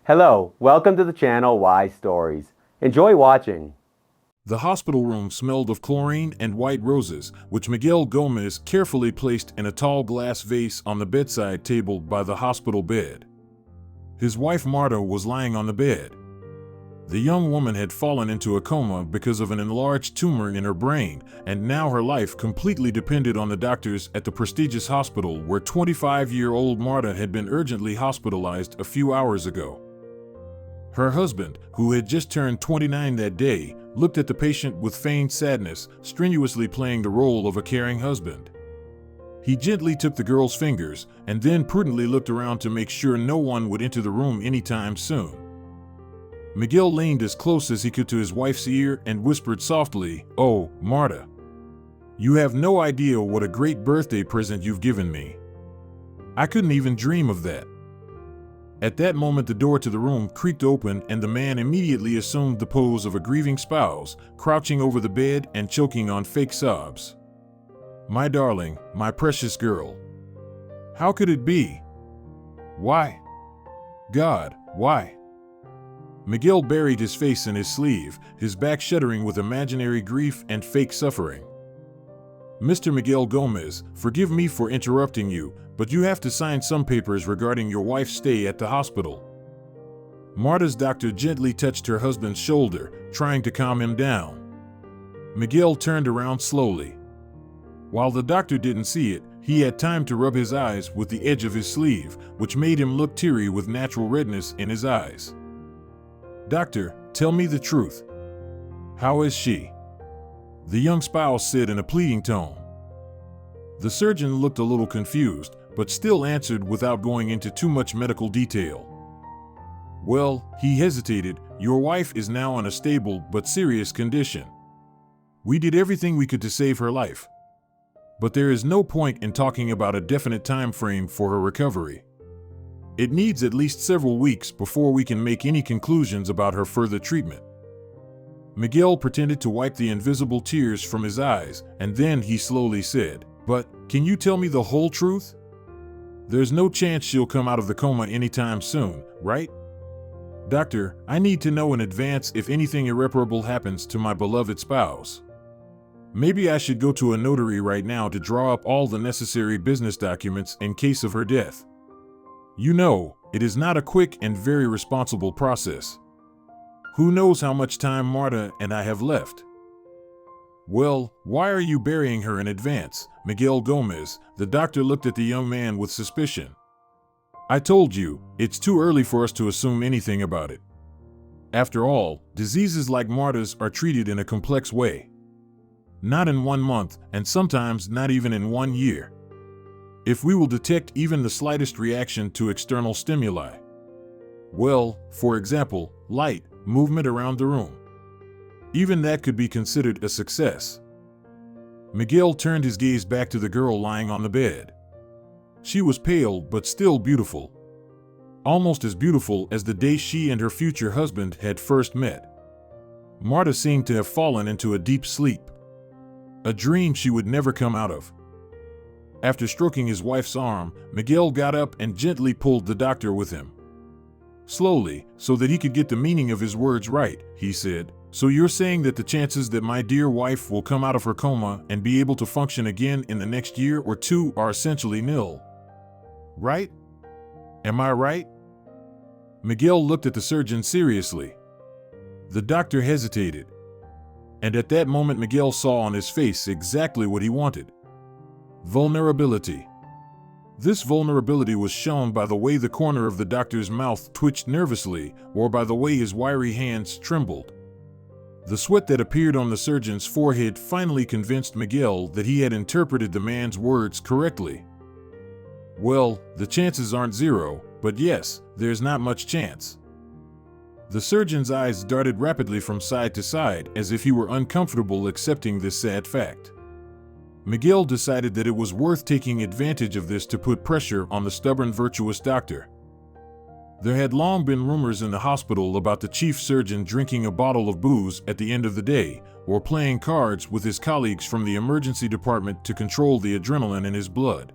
Hello, welcome to the channel Why Stories. Enjoy watching. The hospital room smelled of chlorine and white roses, which Miguel Gomez carefully placed in a tall glass vase on the bedside table by the hospital bed. His wife Marta was lying on the bed. The young woman had fallen into a coma because of an enlarged tumor in her brain, and now her life completely depended on the doctors at the prestigious hospital where 25-year-old Marta had been urgently hospitalized a few hours ago. Her husband, who had just turned 29 that day, looked at the patient with feigned sadness, strenuously playing the role of a caring husband. He gently took the girl's fingers and then prudently looked around to make sure no one would enter the room anytime soon. Miguel leaned as close as he could to his wife's ear and whispered softly, "Oh, Marta, you have no idea what a great birthday present you've given me. I couldn't even dream of that." At that moment, the door to the room creaked open and the man immediately assumed the pose of a grieving spouse, crouching over the bed and choking on fake sobs. "My darling, my precious girl. How could it be? Why? God, why?" Miguel buried his face in his sleeve, his back shuddering with imaginary grief and fake suffering. "Mr. Miguel Gomez, forgive me for interrupting you, but you have to sign some papers regarding your wife's stay at the hospital." Marta's doctor gently touched her husband's shoulder, trying to calm him down. Miguel turned around slowly. While the doctor didn't see it, he had time to rub his eyes with the edge of his sleeve, which made him look teary with natural redness in his eyes. "Doctor, tell me the truth. How is she?" the young spouse said in a pleading tone. The surgeon looked a little confused, but still answered without going into too much medical detail. "Well," he hesitated, "your wife is now in a stable but serious condition. We did everything we could to save her life. But there is no point in talking about a definite time frame for her recovery. It needs at least several weeks before we can make any conclusions about her further treatment." Miguel pretended to wipe the invisible tears from his eyes, and then he slowly said, "But, can you tell me the whole truth? There's no chance she'll come out of the coma anytime soon, right? Doctor, I need to know in advance if anything irreparable happens to my beloved spouse. Maybe I should go to a notary right now to draw up all the necessary business documents in case of her death. You know, it is not a quick and very responsible process. Who knows how much time Marta and I have left?" "Well, why are you burying her in advance, Miguel Gomez?" The doctor looked at the young man with suspicion. "I told you, it's too early for us to assume anything about it. After all, diseases like Marta's are treated in a complex way. Not in 1 month, and sometimes not even in 1 year. If we will detect even the slightest reaction to external stimuli. Well, for example, light, movement around the room. Even that could be considered a success." Miguel turned his gaze back to the girl lying on the bed. She was pale but still beautiful. Almost as beautiful as the day she and her future husband had first met. Marta seemed to have fallen into a deep sleep. A dream she would never come out of. After stroking his wife's arm, Miguel got up and gently pulled the doctor with him. Slowly, so that he could get the meaning of his words right, he said, "So you're saying that the chances that my dear wife will come out of her coma and be able to function again in the next year or two are essentially nil. Right? Am I right?" Miguel looked at the surgeon seriously. The doctor hesitated. And at that moment Miguel saw on his face exactly what he wanted. Vulnerability. This vulnerability was shown by the way the corner of the doctor's mouth twitched nervously, or by the way his wiry hands trembled. The sweat that appeared on the surgeon's forehead finally convinced Miguel that he had interpreted the man's words correctly. "Well, the chances aren't zero, but yes, there's not much chance." The surgeon's eyes darted rapidly from side to side as if he were uncomfortable accepting this sad fact. Miguel decided that it was worth taking advantage of this to put pressure on the stubborn, virtuous doctor. There had long been rumors in the hospital about the chief surgeon drinking a bottle of booze at the end of the day, or playing cards with his colleagues from the emergency department to control the adrenaline in his blood.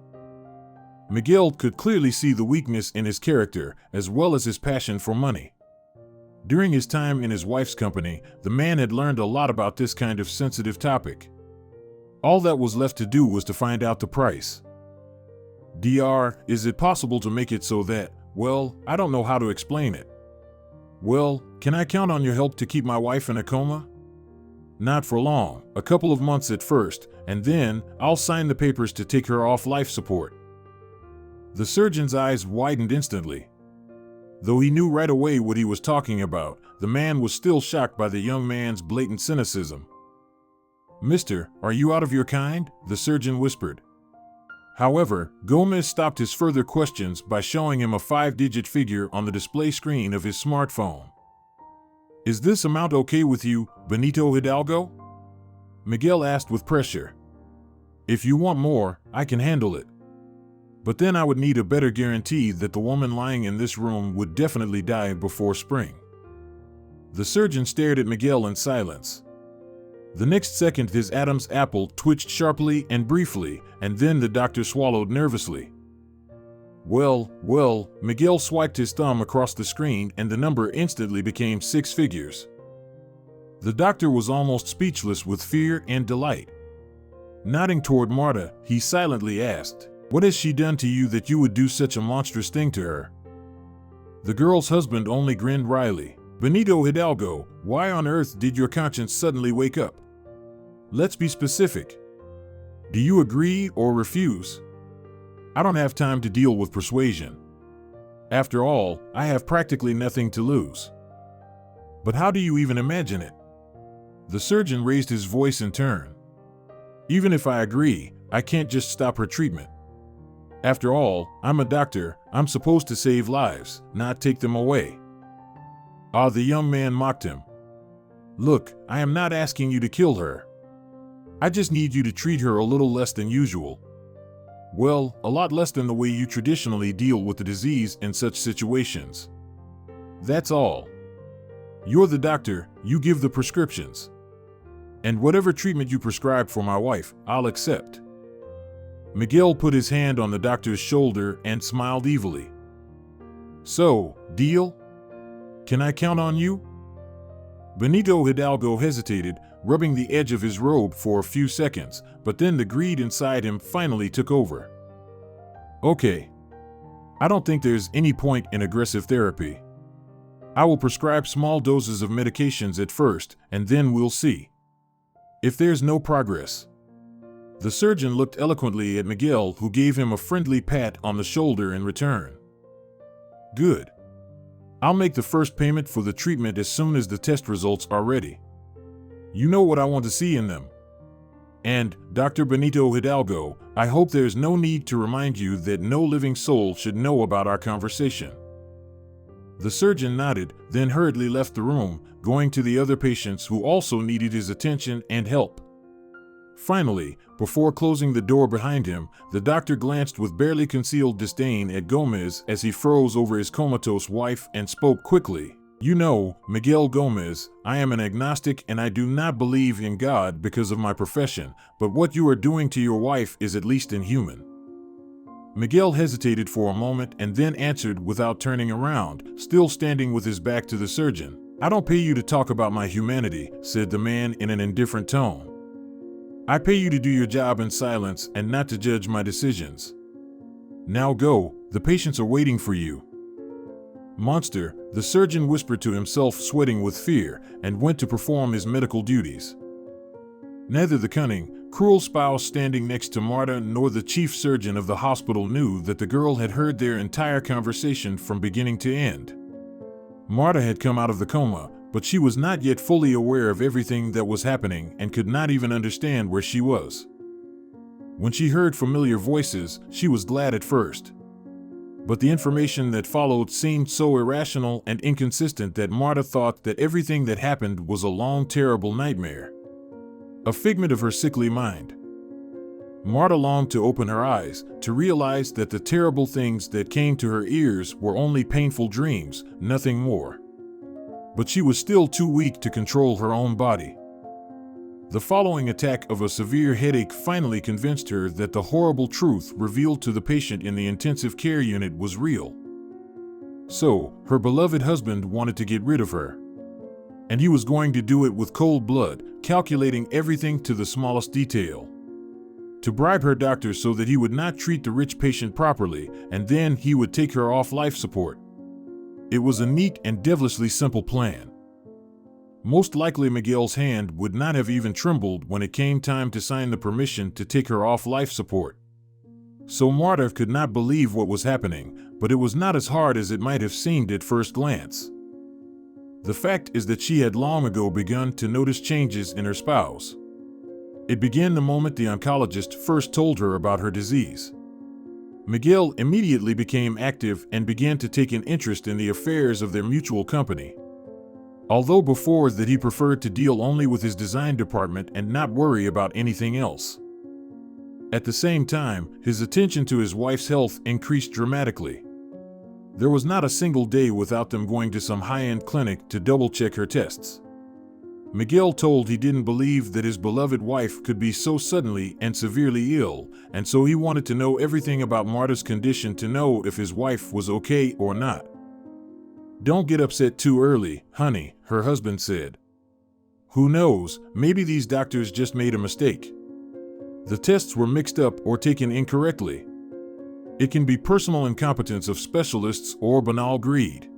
Miguel could clearly see the weakness in his character as well as his passion for money. During his time in his wife's company, the man had learned a lot about this kind of sensitive topic. All that was left to do was to find out the price. Dr., is it possible to make it so that, well, I don't know how to explain it. Well, can I count on your help to keep my wife in a coma? Not for long, a couple of months at first, and then I'll sign the papers to take her off life support. The surgeon's eyes widened instantly. Though he knew right away what he was talking about, the man was still shocked by the young man's blatant cynicism. "Mister, are you out of your kind?" the surgeon whispered. However, Gomez stopped his further questions by showing him a 5-digit figure on the display screen of his smartphone. "Is this amount okay with you, Benito Hidalgo?" Miguel asked with pressure. "If you want more, I can handle it. But then I would need a better guarantee that the woman lying in this room would definitely die before spring." The surgeon stared at Miguel in silence. The next second his Adam's apple twitched sharply and briefly, and then the doctor swallowed nervously. Well, Miguel swiped his thumb across the screen and the number instantly became 6 figures. The doctor was almost speechless with fear and delight. Nodding toward Marta, he silently asked, "What has she done to you that you would do such a monstrous thing to her?" The girl's husband only grinned wryly. "Benito Hidalgo, why on earth did your conscience suddenly wake up? Let's be specific. Do you agree or refuse? I don't have time to deal with persuasion. After all, I have practically nothing to lose." "But how do you even imagine it?" The surgeon raised his voice in turn. "Even if I agree, I can't just stop her treatment. After all, I'm a doctor. I'm supposed to save lives, not take them away." The young man mocked him. "Look, I am not asking you to kill her. I just need you to treat her a little less than usual. Well, a lot less than the way you traditionally deal with the disease in such situations. That's all. You're the doctor, you give the prescriptions. And whatever treatment you prescribe for my wife, I'll accept." Miguel put his hand on the doctor's shoulder and smiled evilly. "So, deal? Can I count on you?" Benito Hidalgo hesitated, rubbing the edge of his robe for a few seconds, but then the greed inside him finally took over. "Okay. I don't think there's any point in aggressive therapy. I will prescribe small doses of medications at first, and then we'll see. If there's no progress." The surgeon looked eloquently at Miguel, who gave him a friendly pat on the shoulder in return. "Good. I'll make the first payment for the treatment as soon as the test results are ready. You know what I want to see in them. And, Dr. Benito Hidalgo, I hope there's no need to remind you that no living soul should know about our conversation." The surgeon nodded, then hurriedly left the room, going to the other patients who also needed his attention and help. Finally, before closing the door behind him, the doctor glanced with barely concealed disdain at Gomez as he froze over his comatose wife and spoke quickly. "You know, Miguel Gomez, I am an agnostic and I do not believe in God because of my profession, but what you are doing to your wife is at least inhuman." Miguel hesitated for a moment and then answered without turning around, still standing with his back to the surgeon. "I don't pay you to talk about my humanity," said the man in an indifferent tone. "I pay you to do your job in silence and not to judge my decisions. Now go, the patients are waiting for you." "Monster," the surgeon whispered to himself, sweating with fear, and went to perform his medical duties. Neither the cunning, cruel spouse standing next to Marta nor the chief surgeon of the hospital knew that the girl had heard their entire conversation from beginning to end. Marta had come out of the coma, but she was not yet fully aware of everything that was happening and could not even understand where she was. When she heard familiar voices, she was glad at first. But the information that followed seemed so irrational and inconsistent that Marta thought that everything that happened was a long, terrible nightmare. A figment of her sickly mind. Marta longed to open her eyes, to realize that the terrible things that came to her ears were only painful dreams, nothing more. But she was still too weak to control her own body. The following attack of a severe headache finally convinced her that the horrible truth revealed to the patient in the intensive care unit was real. So, her beloved husband wanted to get rid of her. And he was going to do it with cold blood, calculating everything to the smallest detail. To bribe her doctor so that he would not treat the rich patient properly, and then he would take her off life support. It was a neat and devilishly simple plan. Most likely Miguel's hand would not have even trembled when it came time to sign the permission to take her off life support. So Marta could not believe what was happening, but it was not as hard as it might have seemed at first glance. The fact is that she had long ago begun to notice changes in her spouse. It began the moment the oncologist first told her about her disease. Miguel immediately became active and began to take an interest in the affairs of their mutual company. Although before that he preferred to deal only with his design department and not worry about anything else. At the same time, his attention to his wife's health increased dramatically. There was not a single day without them going to some high-end clinic to double-check her tests. Miguel told he didn't believe that his beloved wife could be so suddenly and severely ill, and so he wanted to know everything about Marta's condition to know if his wife was okay or not. "Don't get upset too early, honey," her husband said. "Who knows, maybe these doctors just made a mistake. The tests were mixed up or taken incorrectly. It can be personal incompetence of specialists or banal greed.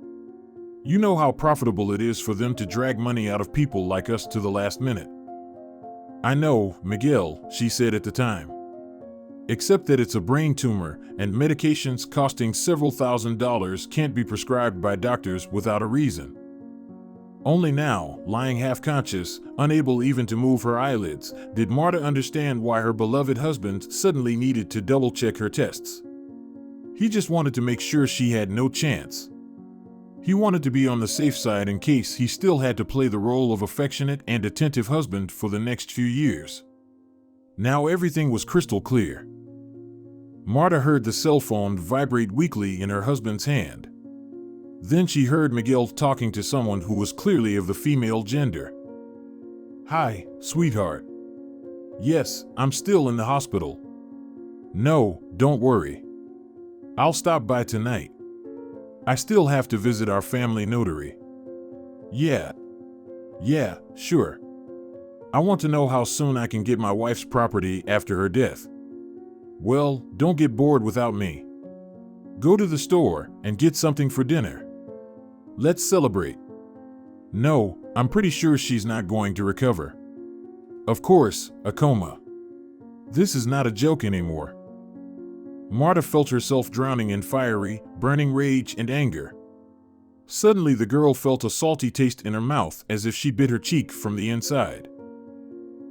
You know how profitable it is for them to drag money out of people like us to the last minute." "I know, Miguel," she said at the time. "Except that it's a brain tumor, and medications costing several $1,000s can't be prescribed by doctors without a reason." Only now, lying half-conscious, unable even to move her eyelids, did Marta understand why her beloved husband suddenly needed to double-check her tests. He just wanted to make sure she had no chance. He wanted to be on the safe side in case he still had to play the role of affectionate and attentive husband for the next few years. Now everything was crystal clear. Marta heard the cell phone vibrate weakly in her husband's hand. Then she heard Miguel talking to someone who was clearly of the female gender. "Hi, sweetheart. Yes, I'm still in the hospital. No, don't worry. I'll stop by tonight. I still have to visit our family notary. Yeah, sure. I want to know how soon I can get my wife's property after her death. Well, don't get bored without me. Go to the store and get something for dinner. Let's celebrate. No, I'm pretty sure she's not going to recover. Of course, a coma. This is not a joke anymore." Marta felt herself drowning in fiery, burning rage and anger. Suddenly the girl felt a salty taste in her mouth as if she bit her cheek from the inside.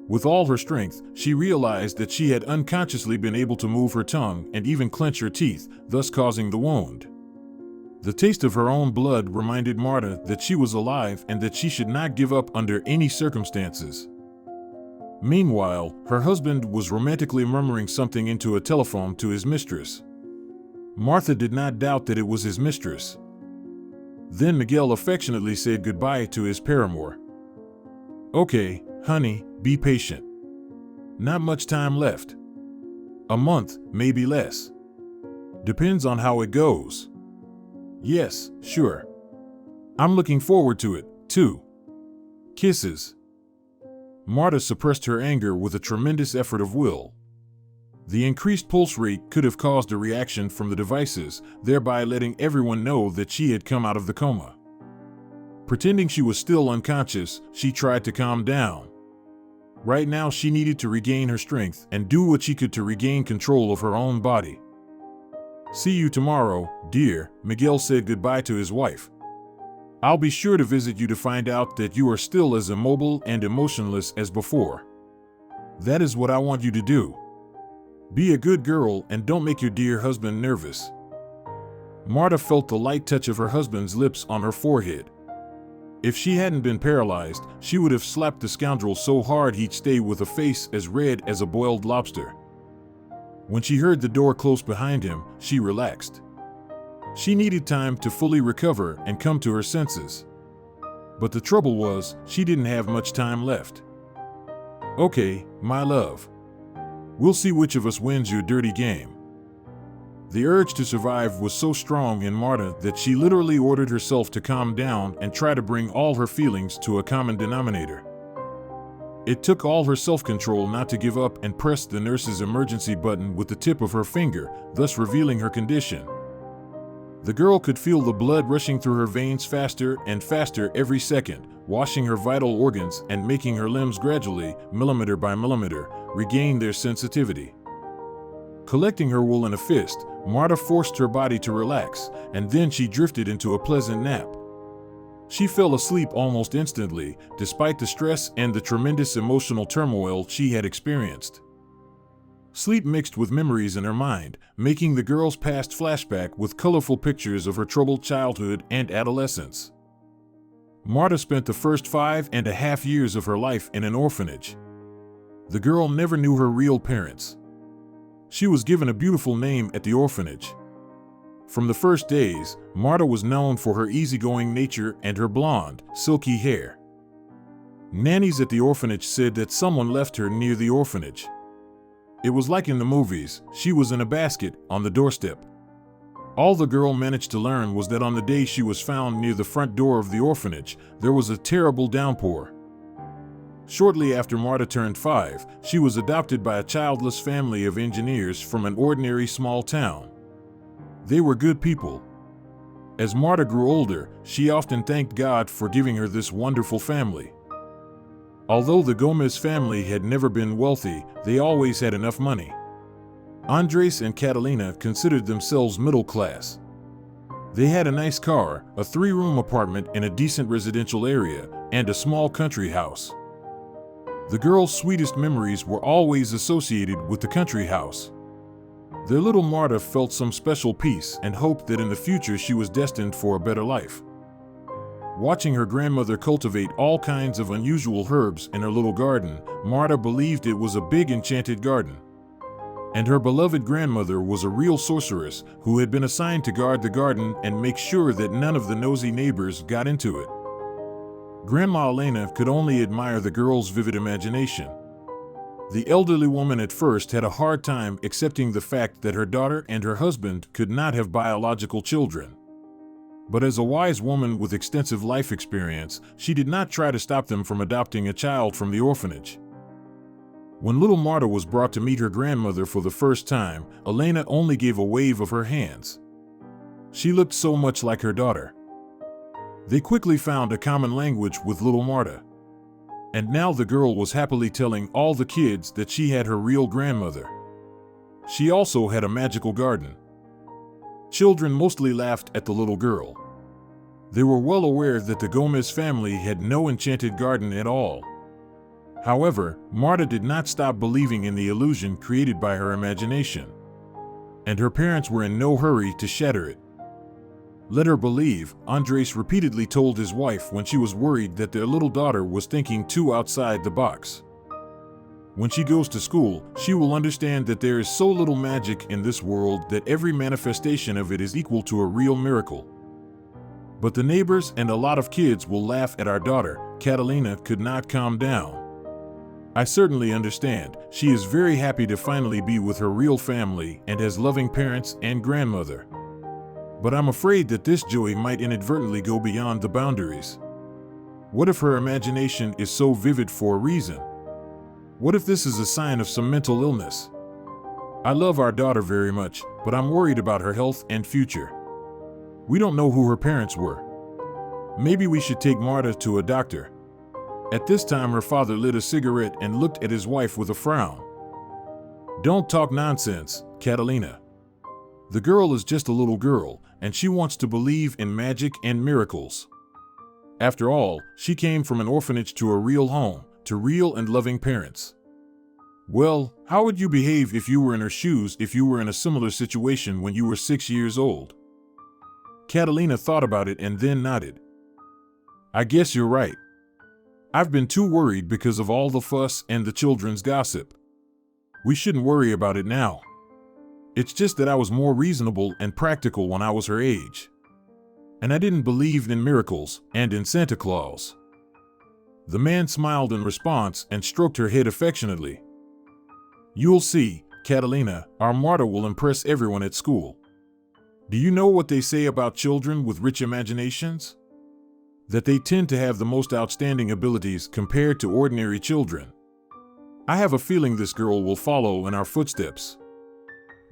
With all her strength, she realized that she had unconsciously been able to move her tongue and even clench her teeth, thus causing the wound. The taste of her own blood reminded Marta that she was alive and that she should not give up under any circumstances. Meanwhile, her husband was romantically murmuring something into a telephone to his mistress. Martha did not doubt that it was his mistress. Then Miguel affectionately said goodbye to his paramour. "Okay, honey, be patient. Not much time left. A month, maybe less. Depends on how it goes. Yes, sure. I'm looking forward to it, too. Kisses." Marta suppressed her anger with a tremendous effort of will. The increased pulse rate could have caused a reaction from the devices, thereby letting everyone know that she had come out of the coma. Pretending she was still unconscious, she tried to calm down. Right now she needed to regain her strength and do what she could to regain control of her own body. "See you tomorrow, dear," Miguel said goodbye to his wife. "I'll be sure to visit you to find out that you are still as immobile and emotionless as before. That is what I want you to do. Be a good girl and don't make your dear husband nervous." Marta felt the light touch of her husband's lips on her forehead. If she hadn't been paralyzed, she would have slapped the scoundrel so hard he'd stay with a face as red as a boiled lobster. When she heard the door close behind him, she relaxed. She needed time to fully recover and come to her senses. But the trouble was, she didn't have much time left. Okay, my love. We'll see which of us wins your dirty game. The urge to survive was so strong in Marta that she literally ordered herself to calm down and try to bring all her feelings to a common denominator. It took all her self-control not to give up and press the nurse's emergency button with the tip of her finger, thus revealing her condition. The girl could feel the blood rushing through her veins faster and faster every second, washing her vital organs and making her limbs gradually, millimeter by millimeter, regain their sensitivity. Collecting her wool in a fist, Marta forced her body to relax, and then she drifted into a pleasant nap. She fell asleep almost instantly, despite the stress and the tremendous emotional turmoil she had experienced. Sleep mixed with memories in her mind, making the girl's past flashback with colorful pictures of her troubled childhood and adolescence. Marta spent the first 5.5 years of her life in an orphanage. The girl never knew her real parents. She was given a beautiful name at the orphanage. From the first days, Marta was known for her easygoing nature and her blonde, silky hair. Nannies at the orphanage said that someone left her near the orphanage. It was like in the movies. She was in a basket on the doorstep. All the girl managed to learn was that on the day she was found near the front door of the orphanage, there was a terrible downpour. Shortly after Marta turned 5, she was adopted by a childless family of engineers from an ordinary small town. They were good people. As Marta grew older, she often thanked God for giving her this wonderful family. Although the Gomez family had never been wealthy, they always had enough money. Andres and Catalina considered themselves middle class. They had a nice car, a 3-room apartment in a decent residential area, and a small country house. The girls' sweetest memories were always associated with the country house. Their little Marta felt some special peace and hoped that in the future she was destined for a better life. Watching her grandmother cultivate all kinds of unusual herbs in her little garden, Marta believed it was a big enchanted garden. And her beloved grandmother was a real sorceress who had been assigned to guard the garden and make sure that none of the nosy neighbors got into it. Grandma Elena could only admire the girl's vivid imagination. The elderly woman at first had a hard time accepting the fact that her daughter and her husband could not have biological children. But as a wise woman with extensive life experience, she did not try to stop them from adopting a child from the orphanage. When little Marta was brought to meet her grandmother for the first time, Elena only gave a wave of her hands. She looked so much like her daughter. They quickly found a common language with little Marta. And now the girl was happily telling all the kids that she had her real grandmother. She also had a magical garden. Children mostly laughed at the little girl. They were well aware that the Gomez family had no enchanted garden at all. However, Marta did not stop believing in the illusion created by her imagination. And her parents were in no hurry to shatter it. Let her believe, Andres repeatedly told his wife when she was worried that their little daughter was thinking too outside the box. When she goes to school, she will understand that there is so little magic in this world that every manifestation of it is equal to a real miracle. But the neighbors and a lot of kids will laugh at our daughter. Catalina could not calm down. I certainly understand. She is very happy to finally be with her real family and has loving parents and grandmother. But I'm afraid that this joy might inadvertently go beyond the boundaries. What if her imagination is so vivid for a reason? What if this is a sign of some mental illness? I love our daughter very much, but I'm worried about her health and future. We don't know who her parents were. Maybe we should take Marta to a doctor. At this time, her father lit a cigarette and looked at his wife with a frown. Don't talk nonsense, Catalina. The girl is just a little girl, and she wants to believe in magic and miracles. After all, she came from an orphanage to a real home, to real and loving parents. Well, how would you behave if you were in her shoes if you were in a similar situation when you were 6 years old? Catalina thought about it and then nodded. I guess you're right. I've been too worried because of all the fuss and the children's gossip. We shouldn't worry about it now. It's just that I was more reasonable and practical when I was her age. And I didn't believe in miracles and in Santa Claus. The man smiled in response and stroked her head affectionately. "You'll see, Catalina, our Marta will impress everyone at school. Do you know what they say about children with rich imaginations? That they tend to have the most outstanding abilities compared to ordinary children. I have a feeling this girl will follow in our footsteps.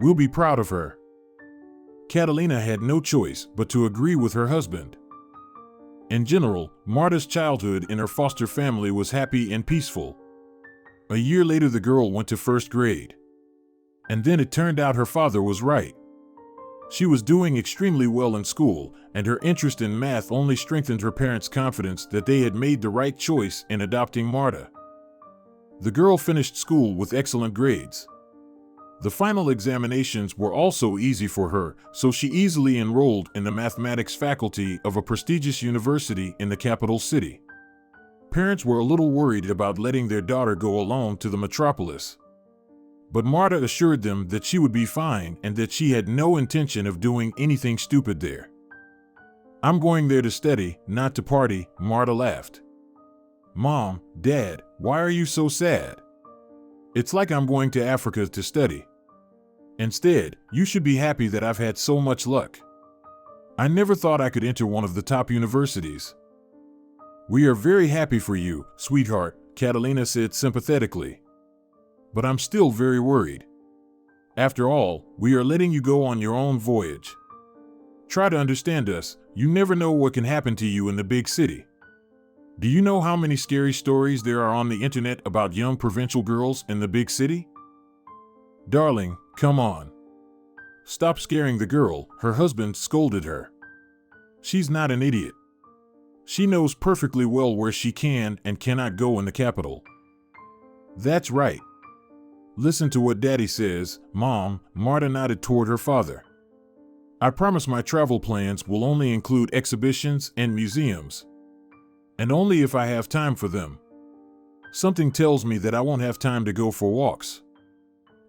We'll be proud of her." Catalina had no choice but to agree with her husband. In general, Marta's childhood in her foster family was happy and peaceful. A year later, the girl went to first grade. And then it turned out her father was right. She was doing extremely well in school, and her interest in math only strengthened her parents' confidence that they had made the right choice in adopting Marta. The girl finished school with excellent grades. The final examinations were also easy for her, so she easily enrolled in the mathematics faculty of a prestigious university in the capital city. Parents were a little worried about letting their daughter go alone to the metropolis. But Marta assured them that she would be fine and that she had no intention of doing anything stupid there. "I'm going there to study, not to party," Marta laughed. "Mom, Dad, why are you so sad? It's like I'm going to Africa to study. Instead, you should be happy that I've had so much luck. I never thought I could enter one of the top universities." "We are very happy for you, sweetheart," Catalina said sympathetically. "But I'm still very worried. After all, we are letting you go on your own voyage. Try to understand us, you never know what can happen to you in the big city. Do you know how many scary stories there are on the internet about young provincial girls in the big city?" "Darling, come on. Stop scaring the girl," her husband scolded her. "She's not an idiot. She knows perfectly well where she can and cannot go in the capital." "That's right. Listen to what Daddy says, Mom," Marta nodded toward her father. "I promise my travel plans will only include exhibitions and museums. And only if I have time for them. Something tells me that I won't have time to go for walks.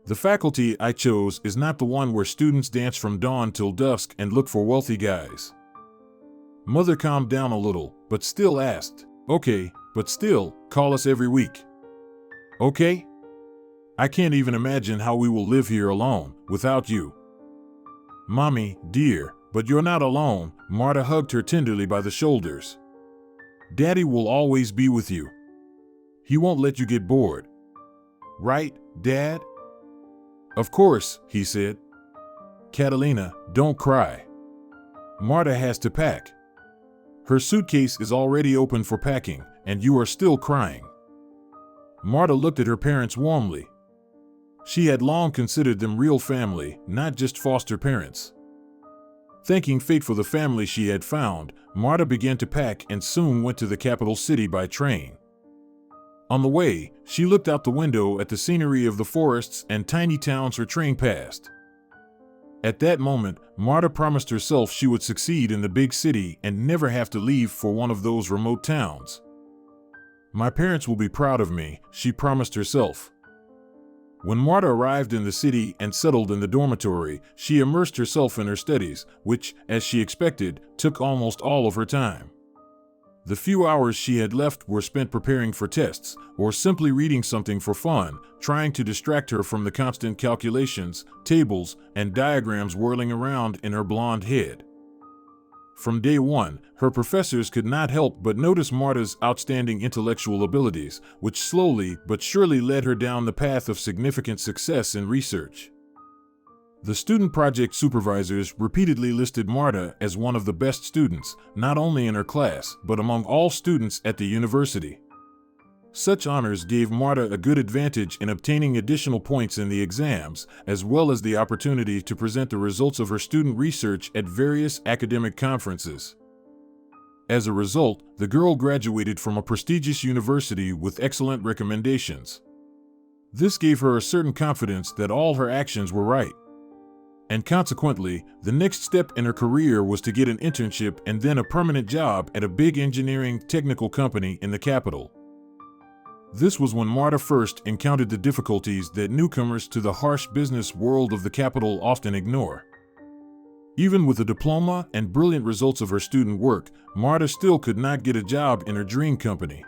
The faculty I chose is not the one where students dance from dawn till dusk and look for wealthy guys." Mother calmed down a little, but still asked, "Okay, but still, call us every week. Okay? I can't even imagine how we will live here alone, without you." "Mommy, dear, but you're not alone," Marta hugged her tenderly by the shoulders. "Daddy will always be with you. He won't let you get bored. Right, Dad?" "Of course," he said. "Catalina, don't cry. Marta has to pack. Her suitcase is already open for packing, and you are still crying." Marta looked at her parents warmly. She had long considered them real family, not just foster parents. Thanking fate for the family she had found, Marta began to pack and soon went to the capital city by train. On the way, she looked out the window at the scenery of the forests and tiny towns her train passed. At that moment, Marta promised herself she would succeed in the big city and never have to leave for one of those remote towns. "My parents will be proud of me," she promised herself. When Marta arrived in the city and settled in the dormitory, she immersed herself in her studies, which, as she expected, took almost all of her time. The few hours she had left were spent preparing for tests, or simply reading something for fun, trying to distract her from the constant calculations, tables, and diagrams whirling around in her blonde head. From day one, her professors could not help but notice Marta's outstanding intellectual abilities, which slowly but surely led her down the path of significant success in research. The student project supervisors repeatedly listed Marta as one of the best students, not only in her class, but among all students at the university. Such honors gave Marta a good advantage in obtaining additional points in the exams, as well as the opportunity to present the results of her student research at various academic conferences. As a result, the girl graduated from a prestigious university with excellent recommendations. This gave her a certain confidence that all her actions were right. And consequently, the next step in her career was to get an internship and then a permanent job at a big engineering technical company in the capital. This was when Marta first encountered the difficulties that newcomers to the harsh business world of the capital often ignore. Even with a diploma and brilliant results of her student work, Marta still could not get a job in her dream company.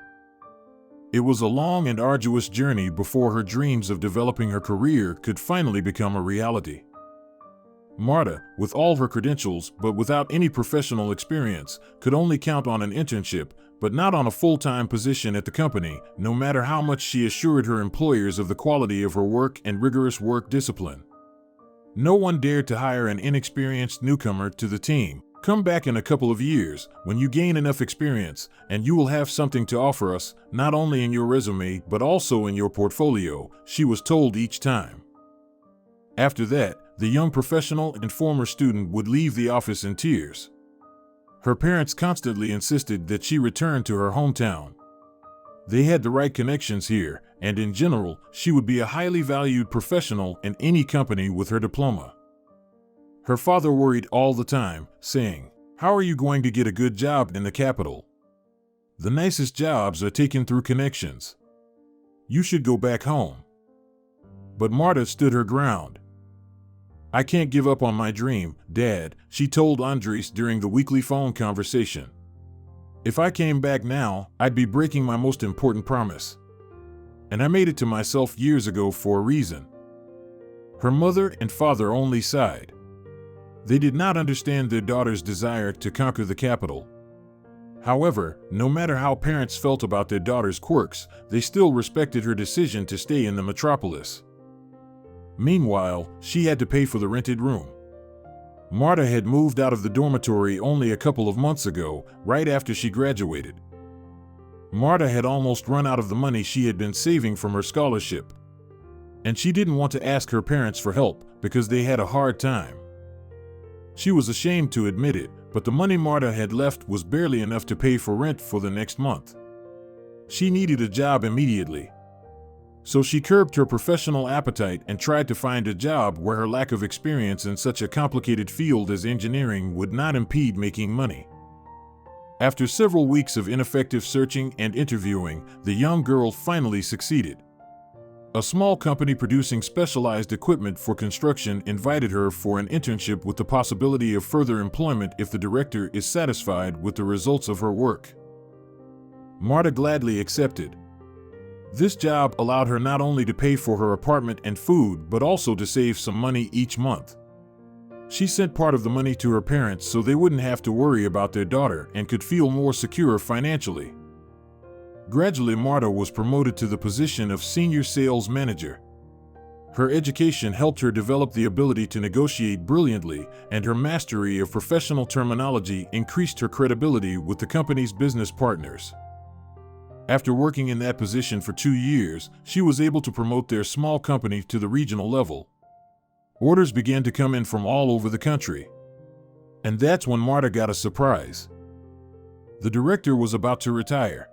It was a long and arduous journey before her dreams of developing her career could finally become a reality. Marta, with all her credentials but without any professional experience, could only count on an internship, but not on a full-time position at the company, no matter how much she assured her employers of the quality of her work and rigorous work discipline. No one dared to hire an inexperienced newcomer to the team. Come back in a couple of years, when you gain enough experience, and you will have something to offer us, not only in your resume but also in your portfolio, she was told each time. After that, the young professional and former student would leave the office in tears. Her parents constantly insisted that she return to her hometown. They had the right connections here, and in general, she would be a highly valued professional in any company with her diploma. Her father worried all the time, saying, "How are you going to get a good job in the capital? The nicest jobs are taken through connections. You should go back home." But Marta stood her ground. "I can't give up on my dream, Dad," she told Andres during the weekly phone conversation. "If I came back now, I'd be breaking my most important promise. And I made it to myself years ago for a reason." Her mother and father only sighed. They did not understand their daughter's desire to conquer the capital. However, no matter how parents felt about their daughter's quirks, they still respected her decision to stay in the metropolis. Meanwhile, she had to pay for the rented room. Marta had moved out of the dormitory only a couple of months ago, right after she graduated. Marta had almost run out of the money she had been saving from her scholarship. And she didn't want to ask her parents for help because they had a hard time. She was ashamed to admit it, but the money Marta had left was barely enough to pay for rent for the next month. She needed a job immediately. So she curbed her professional appetite and tried to find a job where her lack of experience in such a complicated field as engineering would not impede making money. After several weeks of ineffective searching and interviewing, the young girl finally succeeded. A small company producing specialized equipment for construction invited her for an internship with the possibility of further employment if the director is satisfied with the results of her work. Marta gladly accepted. This job allowed her not only to pay for her apartment and food, but also to save some money each month. She sent part of the money to her parents so they wouldn't have to worry about their daughter and could feel more secure financially. Gradually, Marta was promoted to the position of senior sales manager. Her education helped her develop the ability to negotiate brilliantly, and her mastery of professional terminology increased her credibility with the company's business partners. After working in that position for 2 years, she was able to promote their small company to the regional level. Orders began to come in from all over the country. And that's when Marta got a surprise. The director was about to retire.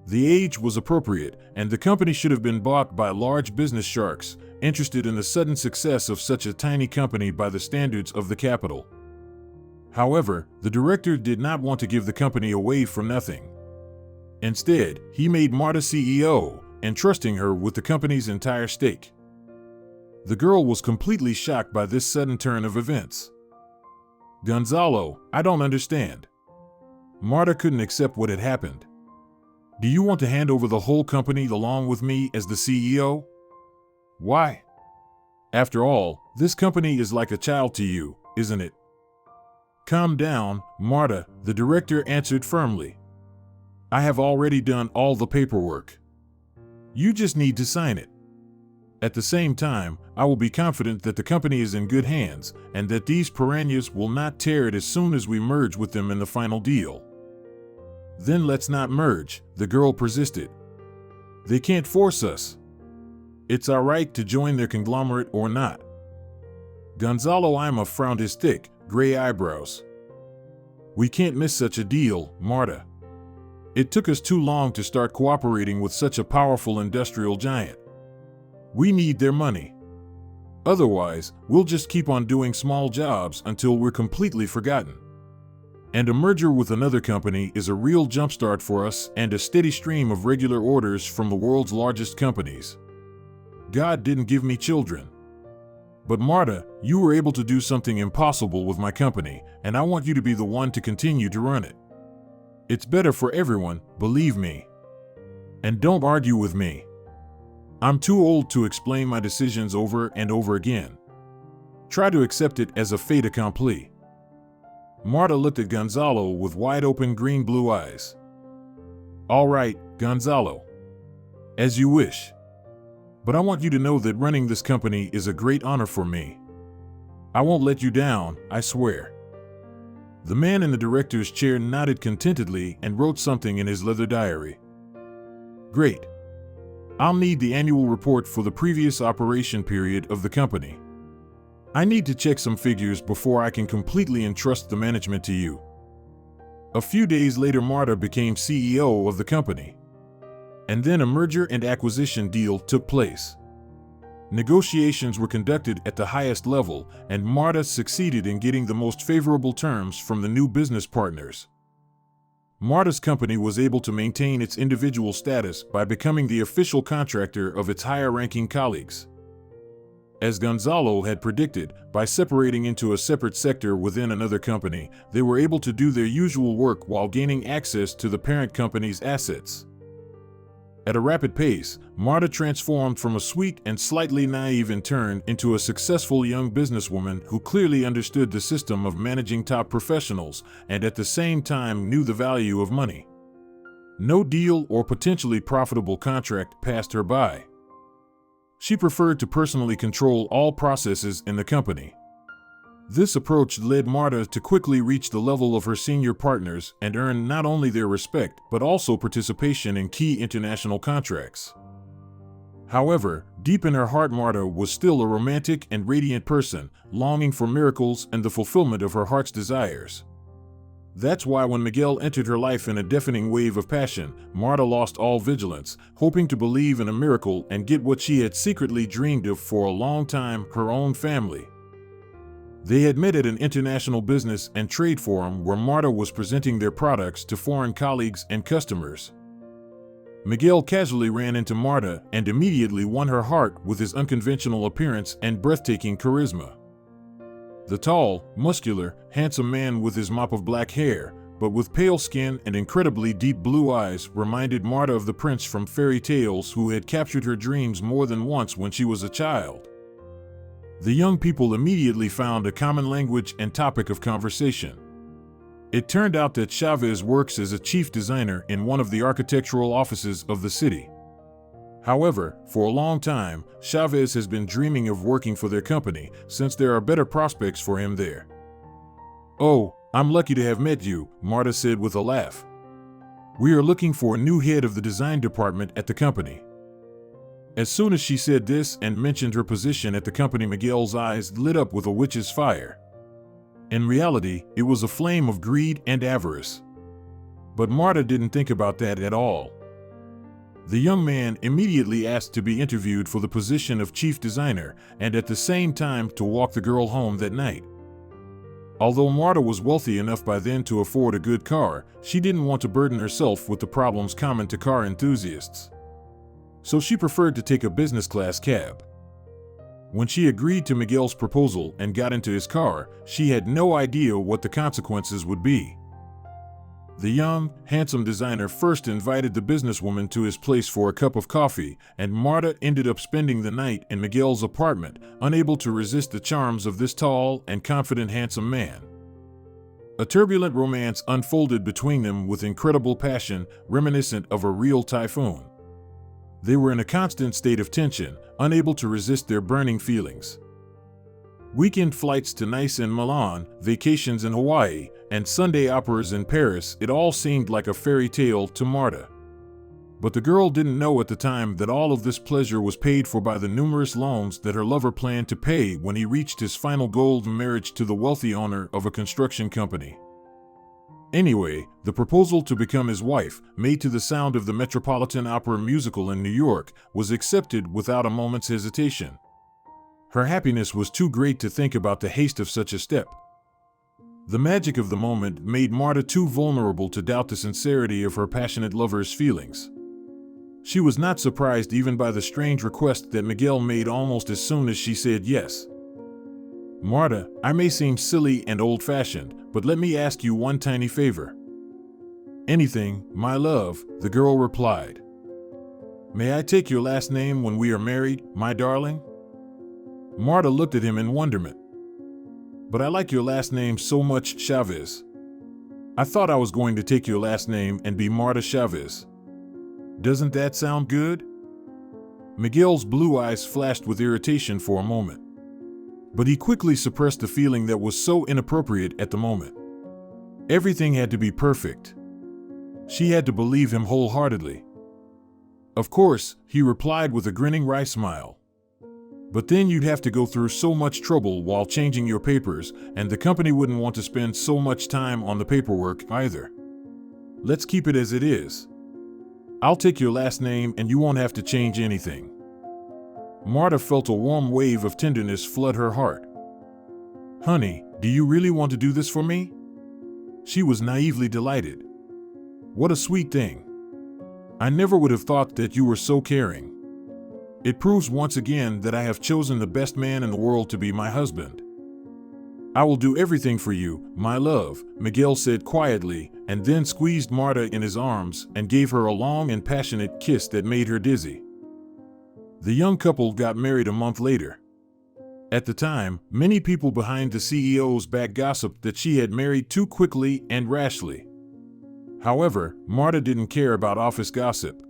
The age was appropriate, and the company should have been bought by large business sharks, interested in the sudden success of such a tiny company by the standards of the capital. However, the director did not want to give the company away for nothing. Instead, he made Marta CEO, entrusting her with the company's entire stake. The girl was completely shocked by this sudden turn of events. "Gonzalo, I don't understand." Marta couldn't accept what had happened. "Do you want to hand over the whole company along with me as the CEO? Why? After all, this company is like a child to you, isn't it?" "Calm down, Marta," the director answered firmly. "I have already done all the paperwork. You just need to sign it. At the same time, I will be confident that the company is in good hands and that these piranhas will not tear it as soon as we merge with them in the final deal." "Then let's not merge," the girl persisted. "They can't force us. It's our right to join their conglomerate or not." Gonzalo Ima frowned his thick, gray eyebrows. "We can't miss such a deal, Marta. It took us too long to start cooperating with such a powerful industrial giant. We need their money. Otherwise, we'll just keep on doing small jobs until we're completely forgotten. And a merger with another company is a real jumpstart for us and a steady stream of regular orders from the world's largest companies. God didn't give me children. But Marta, you were able to do something impossible with my company, and I want you to be the one to continue to run it. It's better for everyone, believe me. And don't argue with me. I'm too old to explain my decisions over and over again. Try to accept it as a fait accompli. Marta looked at Gonzalo with wide-open green-blue eyes. All right, Gonzalo. As you wish. But I want you to know that running this company is a great honor for me. I won't let you down, I swear. The man in the director's chair nodded contentedly and wrote something in his leather diary. Great. I'll need the annual report for the previous operation period of the company. I need to check some figures before I can completely entrust the management to you. A few days later, Marta became CEO of the company. And then a merger and acquisition deal took place. Negotiations were conducted at the highest level, and Marta succeeded in getting the most favorable terms from the new business partners. Marta's company was able to maintain its individual status by becoming the official contractor of its higher-ranking colleagues. As Gonzalo had predicted, by separating into a separate sector within another company, they were able to do their usual work while gaining access to the parent company's assets. At a rapid pace, Marta transformed from a sweet and slightly naive intern into a successful young businesswoman who clearly understood the system of managing top professionals and at the same time knew the value of money. No deal or potentially profitable contract passed her by. She preferred to personally control all processes in the company. This approach led Marta to quickly reach the level of her senior partners and earn not only their respect but also participation in key international contracts. However, deep in her heart, Marta was still a romantic and radiant person, longing for miracles and the fulfillment of her heart's desires. That's why when Miguel entered her life in a deafening wave of passion, Marta lost all vigilance, hoping to believe in a miracle and get what she had secretly dreamed of for a long time, her own family. They had met at an international business and trade forum where Marta was presenting their products to foreign colleagues and customers. Miguel casually ran into Marta and immediately won her heart with his unconventional appearance and breathtaking charisma. The tall, muscular, handsome man with his mop of black hair, but with pale skin and incredibly deep blue eyes, reminded Marta of the prince from fairy tales who had captured her dreams more than once when she was a child. The young people immediately found a common language and topic of conversation. It turned out that Chavez works as a chief designer in one of the architectural offices of the city. However, for a long time, Chavez has been dreaming of working for their company since there are better prospects for him there. "Oh, I'm lucky to have met you," Marta said with a laugh. "We are looking for a new head of the design department at the company." As soon as she said this and mentioned her position at the company, Miguel's eyes lit up with a witch's fire. In reality, it was a flame of greed and avarice. But Marta didn't think about that at all. The young man immediately asked to be interviewed for the position of chief designer and at the same time to walk the girl home that night. Although Marta was wealthy enough by then to afford a good car, she didn't want to burden herself with the problems common to car enthusiasts. So she preferred to take a business class cab. When she agreed to Miguel's proposal and got into his car, she had no idea what the consequences would be. The young, handsome designer first invited the businesswoman to his place for a cup of coffee, and Marta ended up spending the night in Miguel's apartment, unable to resist the charms of this tall and confident handsome man. A turbulent romance unfolded between them with incredible passion, reminiscent of a real typhoon. They were in a constant state of tension, unable to resist their burning feelings. Weekend flights to Nice and Milan, vacations in Hawaii, and Sunday operas in Paris, it all seemed like a fairy tale to Marta. But the girl didn't know at the time that all of this pleasure was paid for by the numerous loans that her lover planned to pay when he reached his final goal, marriage to the wealthy owner of a construction company. Anyway, the proposal to become his wife, made to the sound of the Metropolitan Opera musical in New York, was accepted without a moment's hesitation. Her happiness was too great to think about the haste of such a step. The magic of the moment made Marta too vulnerable to doubt the sincerity of her passionate lover's feelings. She was not surprised even by the strange request that Miguel made almost as soon as she said yes. "Marta, I may seem silly and old-fashioned, but let me ask you one tiny favor." "Anything, my love," the girl replied. May I take your last name when we are married, my darling? Marta looked at him in wonderment. But I like your last name so much, Chavez. I thought I was going to take your last name and be Marta Chavez. Doesn't that sound good? Miguel's blue eyes flashed with irritation for a moment. But he quickly suppressed the feeling that was so inappropriate at the moment. Everything had to be perfect. She had to believe him wholeheartedly. Of course, he replied with a grinning wry smile. But then you'd have to go through so much trouble while changing your papers, and the company wouldn't want to spend so much time on the paperwork either. Let's keep it as it is. I'll take your last name and you won't have to change anything. Marta felt a warm wave of tenderness flood her heart. Honey, do you really want to do this for me? She was naively delighted. What a sweet thing. I never would have thought that you were so caring. It proves once again that I have chosen the best man in the world to be my husband. I will do everything for you, my love, Miguel said quietly, and then squeezed Marta in his arms and gave her a long and passionate kiss that made her dizzy. The young couple got married a month later. At the time, many people behind the CEO's back gossiped that she had married too quickly and rashly. However, Marta didn't care about office gossip.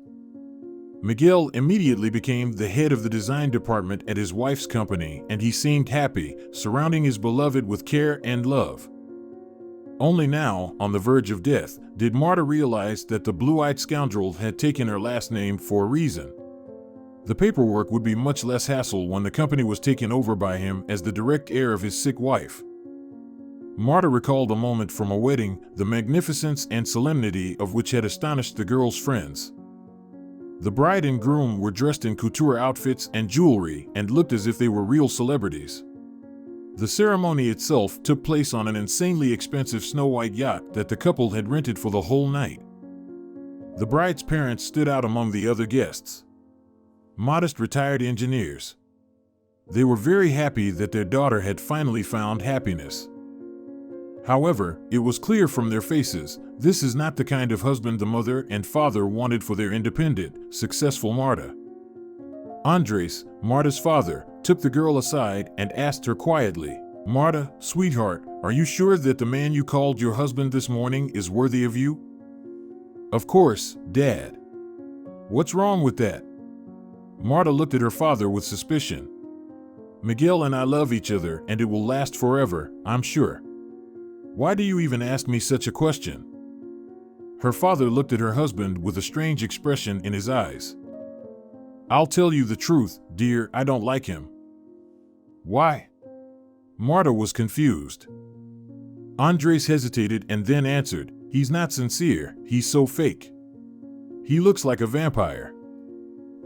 Miguel immediately became the head of the design department at his wife's company, and he seemed happy, surrounding his beloved with care and love. Only now, on the verge of death, did Marta realize that the blue-eyed scoundrel had taken her last name for a reason. The paperwork would be much less hassle when the company was taken over by him as the direct heir of his sick wife. Marta recalled a moment from a wedding, the magnificence and solemnity of which had astonished the girl's friends. The bride and groom were dressed in couture outfits and jewelry and looked as if they were real celebrities. The ceremony itself took place on an insanely expensive snow-white yacht that the couple had rented for the whole night. The bride's parents stood out among the other guests. Modest retired engineers. They were very happy that their daughter had finally found happiness. However, it was clear from their faces, this is not the kind of husband the mother and father wanted for their independent, successful Marta. Andres, Marta's father, took the girl aside and asked her quietly, Marta, sweetheart, are you sure that the man you called your husband this morning is worthy of you? Of course, Dad. What's wrong with that? Marta looked at her father with suspicion. Miguel and I love each other, and it will last forever, I'm sure. Why do you even ask me such a question? Her father looked at her husband with a strange expression in his eyes. I'll tell you the truth, dear, I don't like him. Why? Marta was confused. Andres hesitated and then answered, he's not sincere, he's so fake. He looks like a vampire.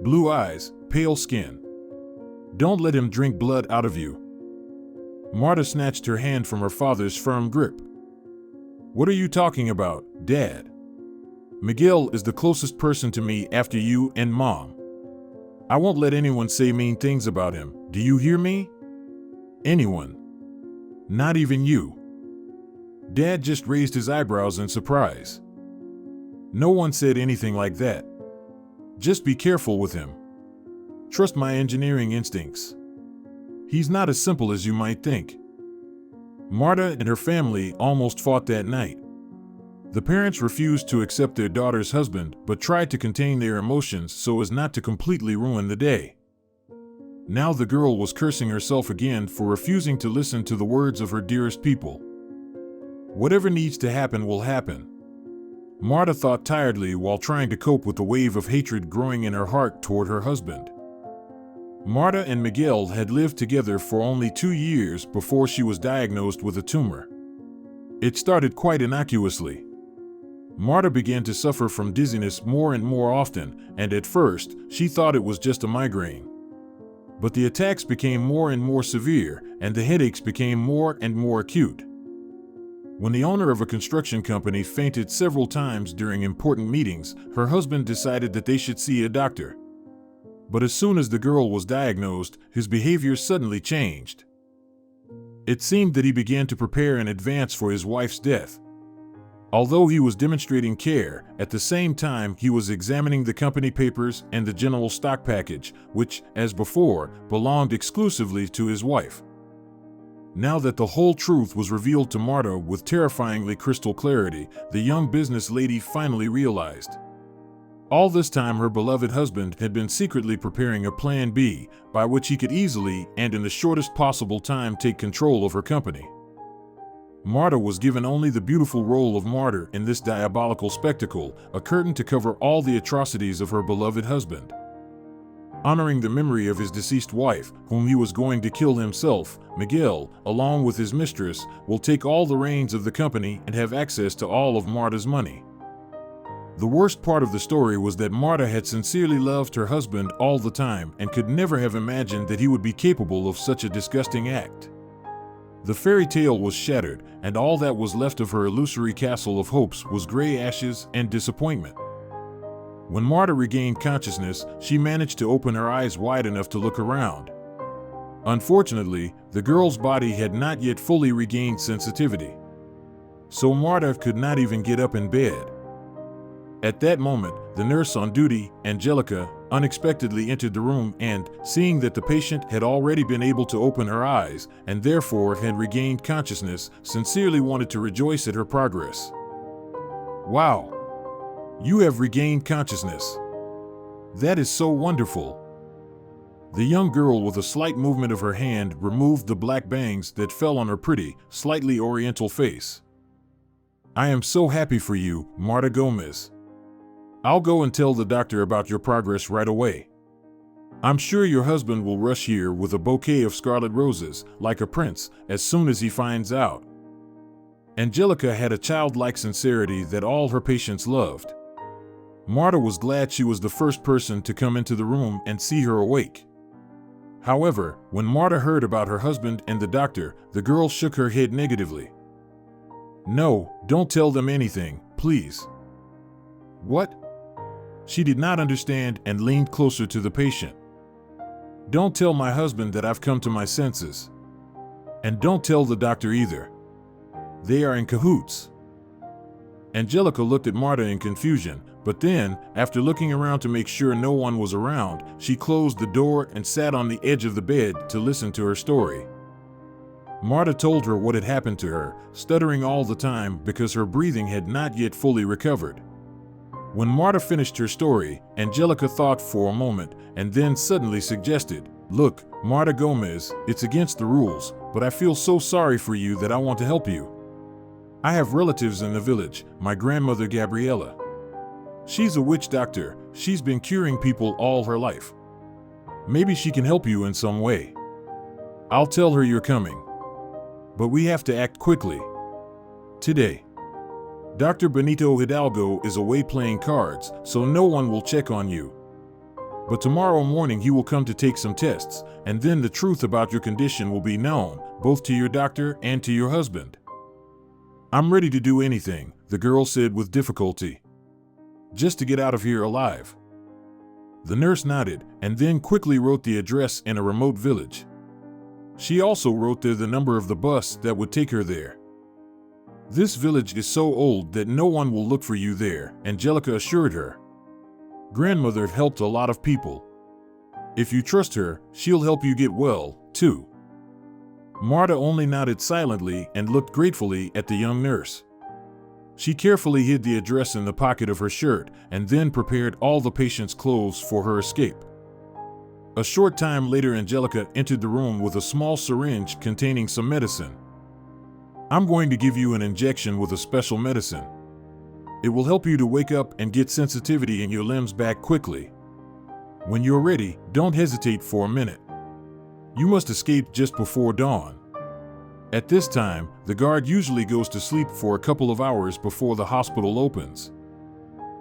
Blue eyes, pale skin. Don't let him drink blood out of you. Marta snatched her hand from her father's firm grip. What are you talking about, Dad? Miguel is the closest person to me after you and Mom. I won't let anyone say mean things about him, do you hear me? Anyone. Not even you. Dad just raised his eyebrows in surprise. No one said anything like that. Just be careful with him. Trust my engineering instincts. He's not as simple as you might think. Marta and her family almost fought that night. The parents refused to accept their daughter's husband, but tried to contain their emotions so as not to completely ruin the day. Now the girl was cursing herself again for refusing to listen to the words of her dearest people. Whatever needs to happen will happen. Marta thought tiredly while trying to cope with the wave of hatred growing in her heart toward her husband. Marta and Miguel had lived together for only 2 years before she was diagnosed with a tumor. It started quite innocuously. Marta began to suffer from dizziness more and more often, and at first, she thought it was just a migraine. But the attacks became more and more severe, and the headaches became more and more acute. When the owner of a construction company fainted several times during important meetings, her husband decided that they should see a doctor. But as soon as the girl was diagnosed, his behavior suddenly changed. It seemed that he began to prepare in advance for his wife's death. Although he was demonstrating care, at the same time he was examining the company papers and the general stock package, which, as before, belonged exclusively to his wife. Now that the whole truth was revealed to Marta with terrifyingly crystal clarity, the young business lady finally realized. All this time her beloved husband had been secretly preparing a plan B, by which he could easily and in the shortest possible time take control of her company. Marta was given only the beautiful role of martyr in this diabolical spectacle, a curtain to cover all the atrocities of her beloved husband. Honoring the memory of his deceased wife, whom he was going to kill himself, Miguel, along with his mistress, will take all the reins of the company and have access to all of Marta's money. The worst part of the story was that Marta had sincerely loved her husband all the time and could never have imagined that he would be capable of such a disgusting act. The fairy tale was shattered, and all that was left of her illusory castle of hopes was gray ashes and disappointment. When Marta regained consciousness, she managed to open her eyes wide enough to look around. Unfortunately, the girl's body had not yet fully regained sensitivity. So Marta could not even get up in bed. At that moment, the nurse on duty, Angelica, unexpectedly entered the room and, seeing that the patient had already been able to open her eyes and therefore had regained consciousness, sincerely wanted to rejoice at her progress. "Wow! You have regained consciousness. That is so wonderful." The young girl, with a slight movement of her hand, removed the black bangs that fell on her pretty, slightly oriental face. "I am so happy for you, Marta Gomez. I'll go and tell the doctor about your progress right away. I'm sure your husband will rush here with a bouquet of scarlet roses, like a prince, as soon as he finds out." Angelica had a childlike sincerity that all her patients loved. Marta was glad she was the first person to come into the room and see her awake. However, when Marta heard about her husband and the doctor, the girl shook her head negatively. "No, don't tell them anything, please." "What?" She did not understand and leaned closer to the patient. "Don't tell my husband that I've come to my senses. And don't tell the doctor either. They are in cahoots." Angelica looked at Marta in confusion, but then, after looking around to make sure no one was around, she closed the door and sat on the edge of the bed to listen to her story. Marta told her what had happened to her, stuttering all the time because her breathing had not yet fully recovered. When Marta finished her story, Angelica thought for a moment and then suddenly suggested, "Look, Marta Gomez, it's against the rules, but I feel so sorry for you that I want to help you. I have relatives in the village, my grandmother Gabriela. She's a witch doctor, she's been curing people all her life. Maybe she can help you in some way. I'll tell her you're coming. But we have to act quickly. Today. Dr. Benito Hidalgo is away playing cards, so no one will check on you. But tomorrow morning he will come to take some tests, and then the truth about your condition will be known, both to your doctor and to your husband." "I'm ready to do anything," the girl said with difficulty. "Just to get out of here alive." The nurse nodded, and then quickly wrote the address in a remote village. She also wrote there the number of the bus that would take her there. "This village is so old that no one will look for you there," Angelica assured her. "Grandmother helped a lot of people. If you trust her, she'll help you get well, too." Marta only nodded silently and looked gratefully at the young nurse. She carefully hid the address in the pocket of her shirt and then prepared all the patient's clothes for her escape. A short time later, Angelica entered the room with a small syringe containing some medicine. "I'm going to give you an injection with a special medicine. It will help you to wake up and get sensitivity in your limbs back quickly. When you're ready, don't hesitate for a minute. You must escape just before dawn. At this time, the guard usually goes to sleep for a couple of hours before the hospital opens.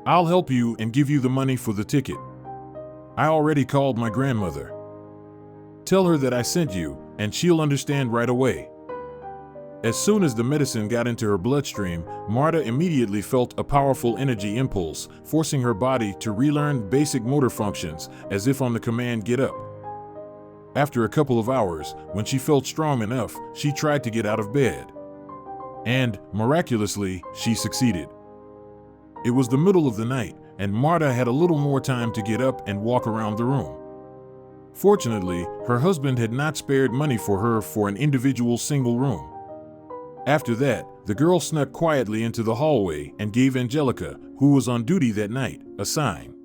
I'll help you and give you the money for the ticket. I already called my grandmother. Tell her that I sent you, and she'll understand right away." As soon as the medicine got into her bloodstream, Marta immediately felt a powerful energy impulse, forcing her body to relearn basic motor functions, as if on the command "get up." After a couple of hours, when she felt strong enough, she tried to get out of bed. And, miraculously, she succeeded. It was the middle of the night, and Marta had a little more time to get up and walk around the room. Fortunately, her husband had not spared money for her for an individual single room. After that, the girl snuck quietly into the hallway and gave Angelica, who was on duty that night, a sign.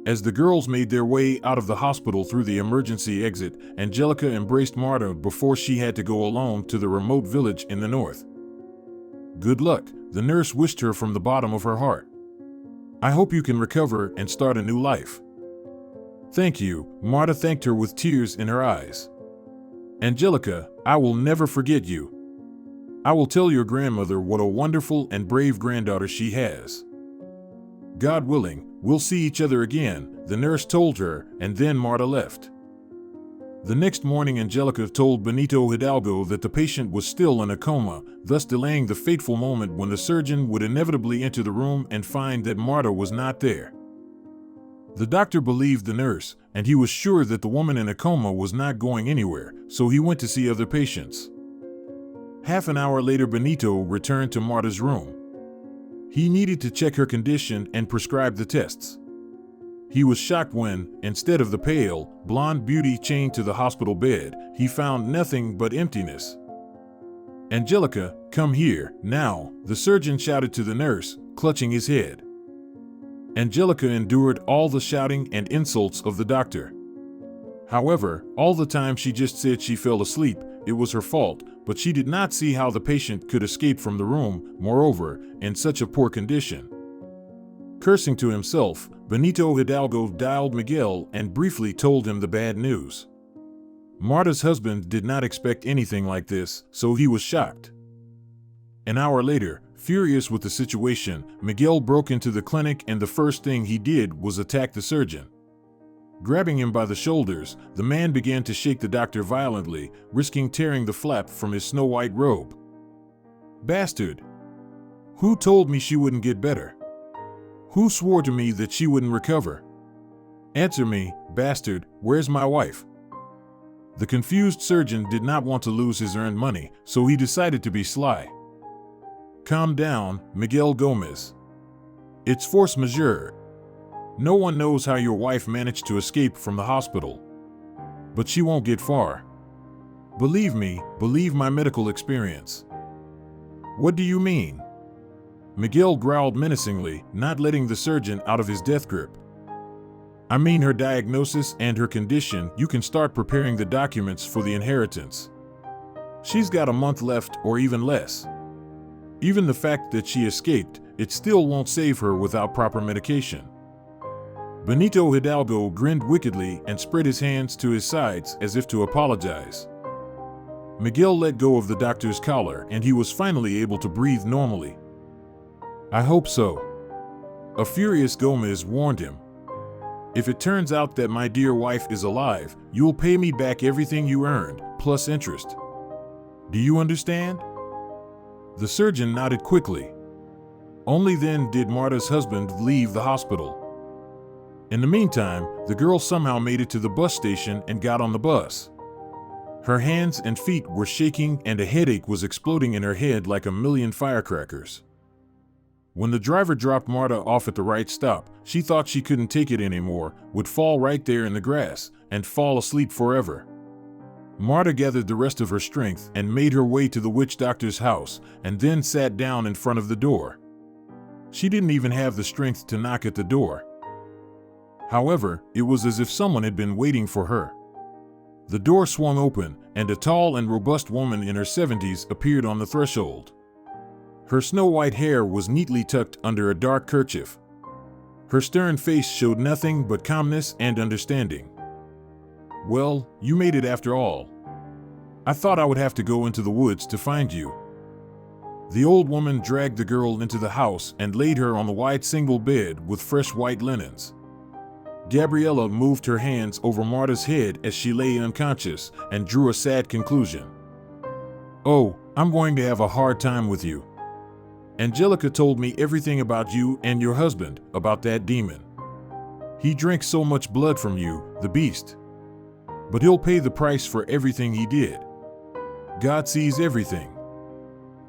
As the girls made their way out of the hospital through the emergency exit, Angelica embraced Marta before she had to go alone to the remote village in the north. "Good luck," the nurse wished her from the bottom of her heart. "I hope you can recover and start a new life." "Thank you," Marta thanked her with tears in her eyes. "Angelica, I will never forget you. I will tell your grandmother what a wonderful and brave granddaughter she has." "God willing, we'll see each other again," the nurse told her, and then Marta left. The next morning, Angelica told Benito Hidalgo that the patient was still in a coma, thus delaying the fateful moment when the surgeon would inevitably enter the room and find that Marta was not there. The doctor believed the nurse, and he was sure that the woman in a coma was not going anywhere, so he went to see other patients. Half an hour later, Benito returned to Marta's room. He needed to check her condition and prescribe the tests. He was shocked when, instead of the pale, blonde beauty chained to the hospital bed, he found nothing but emptiness. "Angelica, come here, now," the surgeon shouted to the nurse, clutching his head. Angelica endured all the shouting and insults of the doctor. However, all the time she just said she fell asleep, it was her fault, but she did not see how the patient could escape from the room, moreover, in such a poor condition. Cursing to himself, Benito Hidalgo dialed Miguel and briefly told him the bad news. Marta's husband did not expect anything like this, so he was shocked. An hour later, furious with the situation, Miguel broke into the clinic, and the first thing he did was attack the surgeon. Grabbing him by the shoulders, the man began to shake the doctor violently, risking tearing the flap from his snow-white robe. "Bastard! Who told me she wouldn't get better? Who swore to me that she wouldn't recover? Answer me, bastard, where's my wife?" The confused surgeon did not want to lose his earned money, so he decided to be sly. "Calm down, Miguel Gomez. It's force majeure. No one knows how your wife managed to escape from the hospital. But she won't get far. Believe me, believe my medical experience." "What do you mean?" Miguel growled menacingly, not letting the surgeon out of his death grip. "I mean her diagnosis and her condition. You can start preparing the documents for the inheritance. She's got a month left or even less. Even the fact that she escaped, it still won't save her without proper medication." Benito Hidalgo grinned wickedly and spread his hands to his sides as if to apologize. Miguel let go of the doctor's collar, and he was finally able to breathe normally. "I hope so." A furious Gomez warned him. "If it turns out that my dear wife is alive, you'll pay me back everything you earned, plus interest. Do you understand?" The surgeon nodded quickly. Only then did Marta's husband leave the hospital. In the meantime, the girl somehow made it to the bus station and got on the bus. Her hands and feet were shaking, and a headache was exploding in her head like a million firecrackers. When the driver dropped Marta off at the right stop, she thought she couldn't take it anymore, would fall right there in the grass, and fall asleep forever. Marta gathered the rest of her strength and made her way to the witch doctor's house, and then sat down in front of the door. She didn't even have the strength to knock at the door. However, it was as if someone had been waiting for her. The door swung open, and a tall and robust woman in her 70s appeared on the threshold. Her snow-white hair was neatly tucked under a dark kerchief. Her stern face showed nothing but calmness and understanding. "Well, you made it after all. I thought I would have to go into the woods to find you." The old woman dragged the girl into the house and laid her on the wide single bed with fresh white linens. Gabriella moved her hands over Marta's head as she lay unconscious and drew a sad conclusion. "Oh, I'm going to have a hard time with you. Angelica told me everything about you and your husband, about that demon. He drank so much blood from you, the beast. But he'll pay the price for everything he did. God sees everything.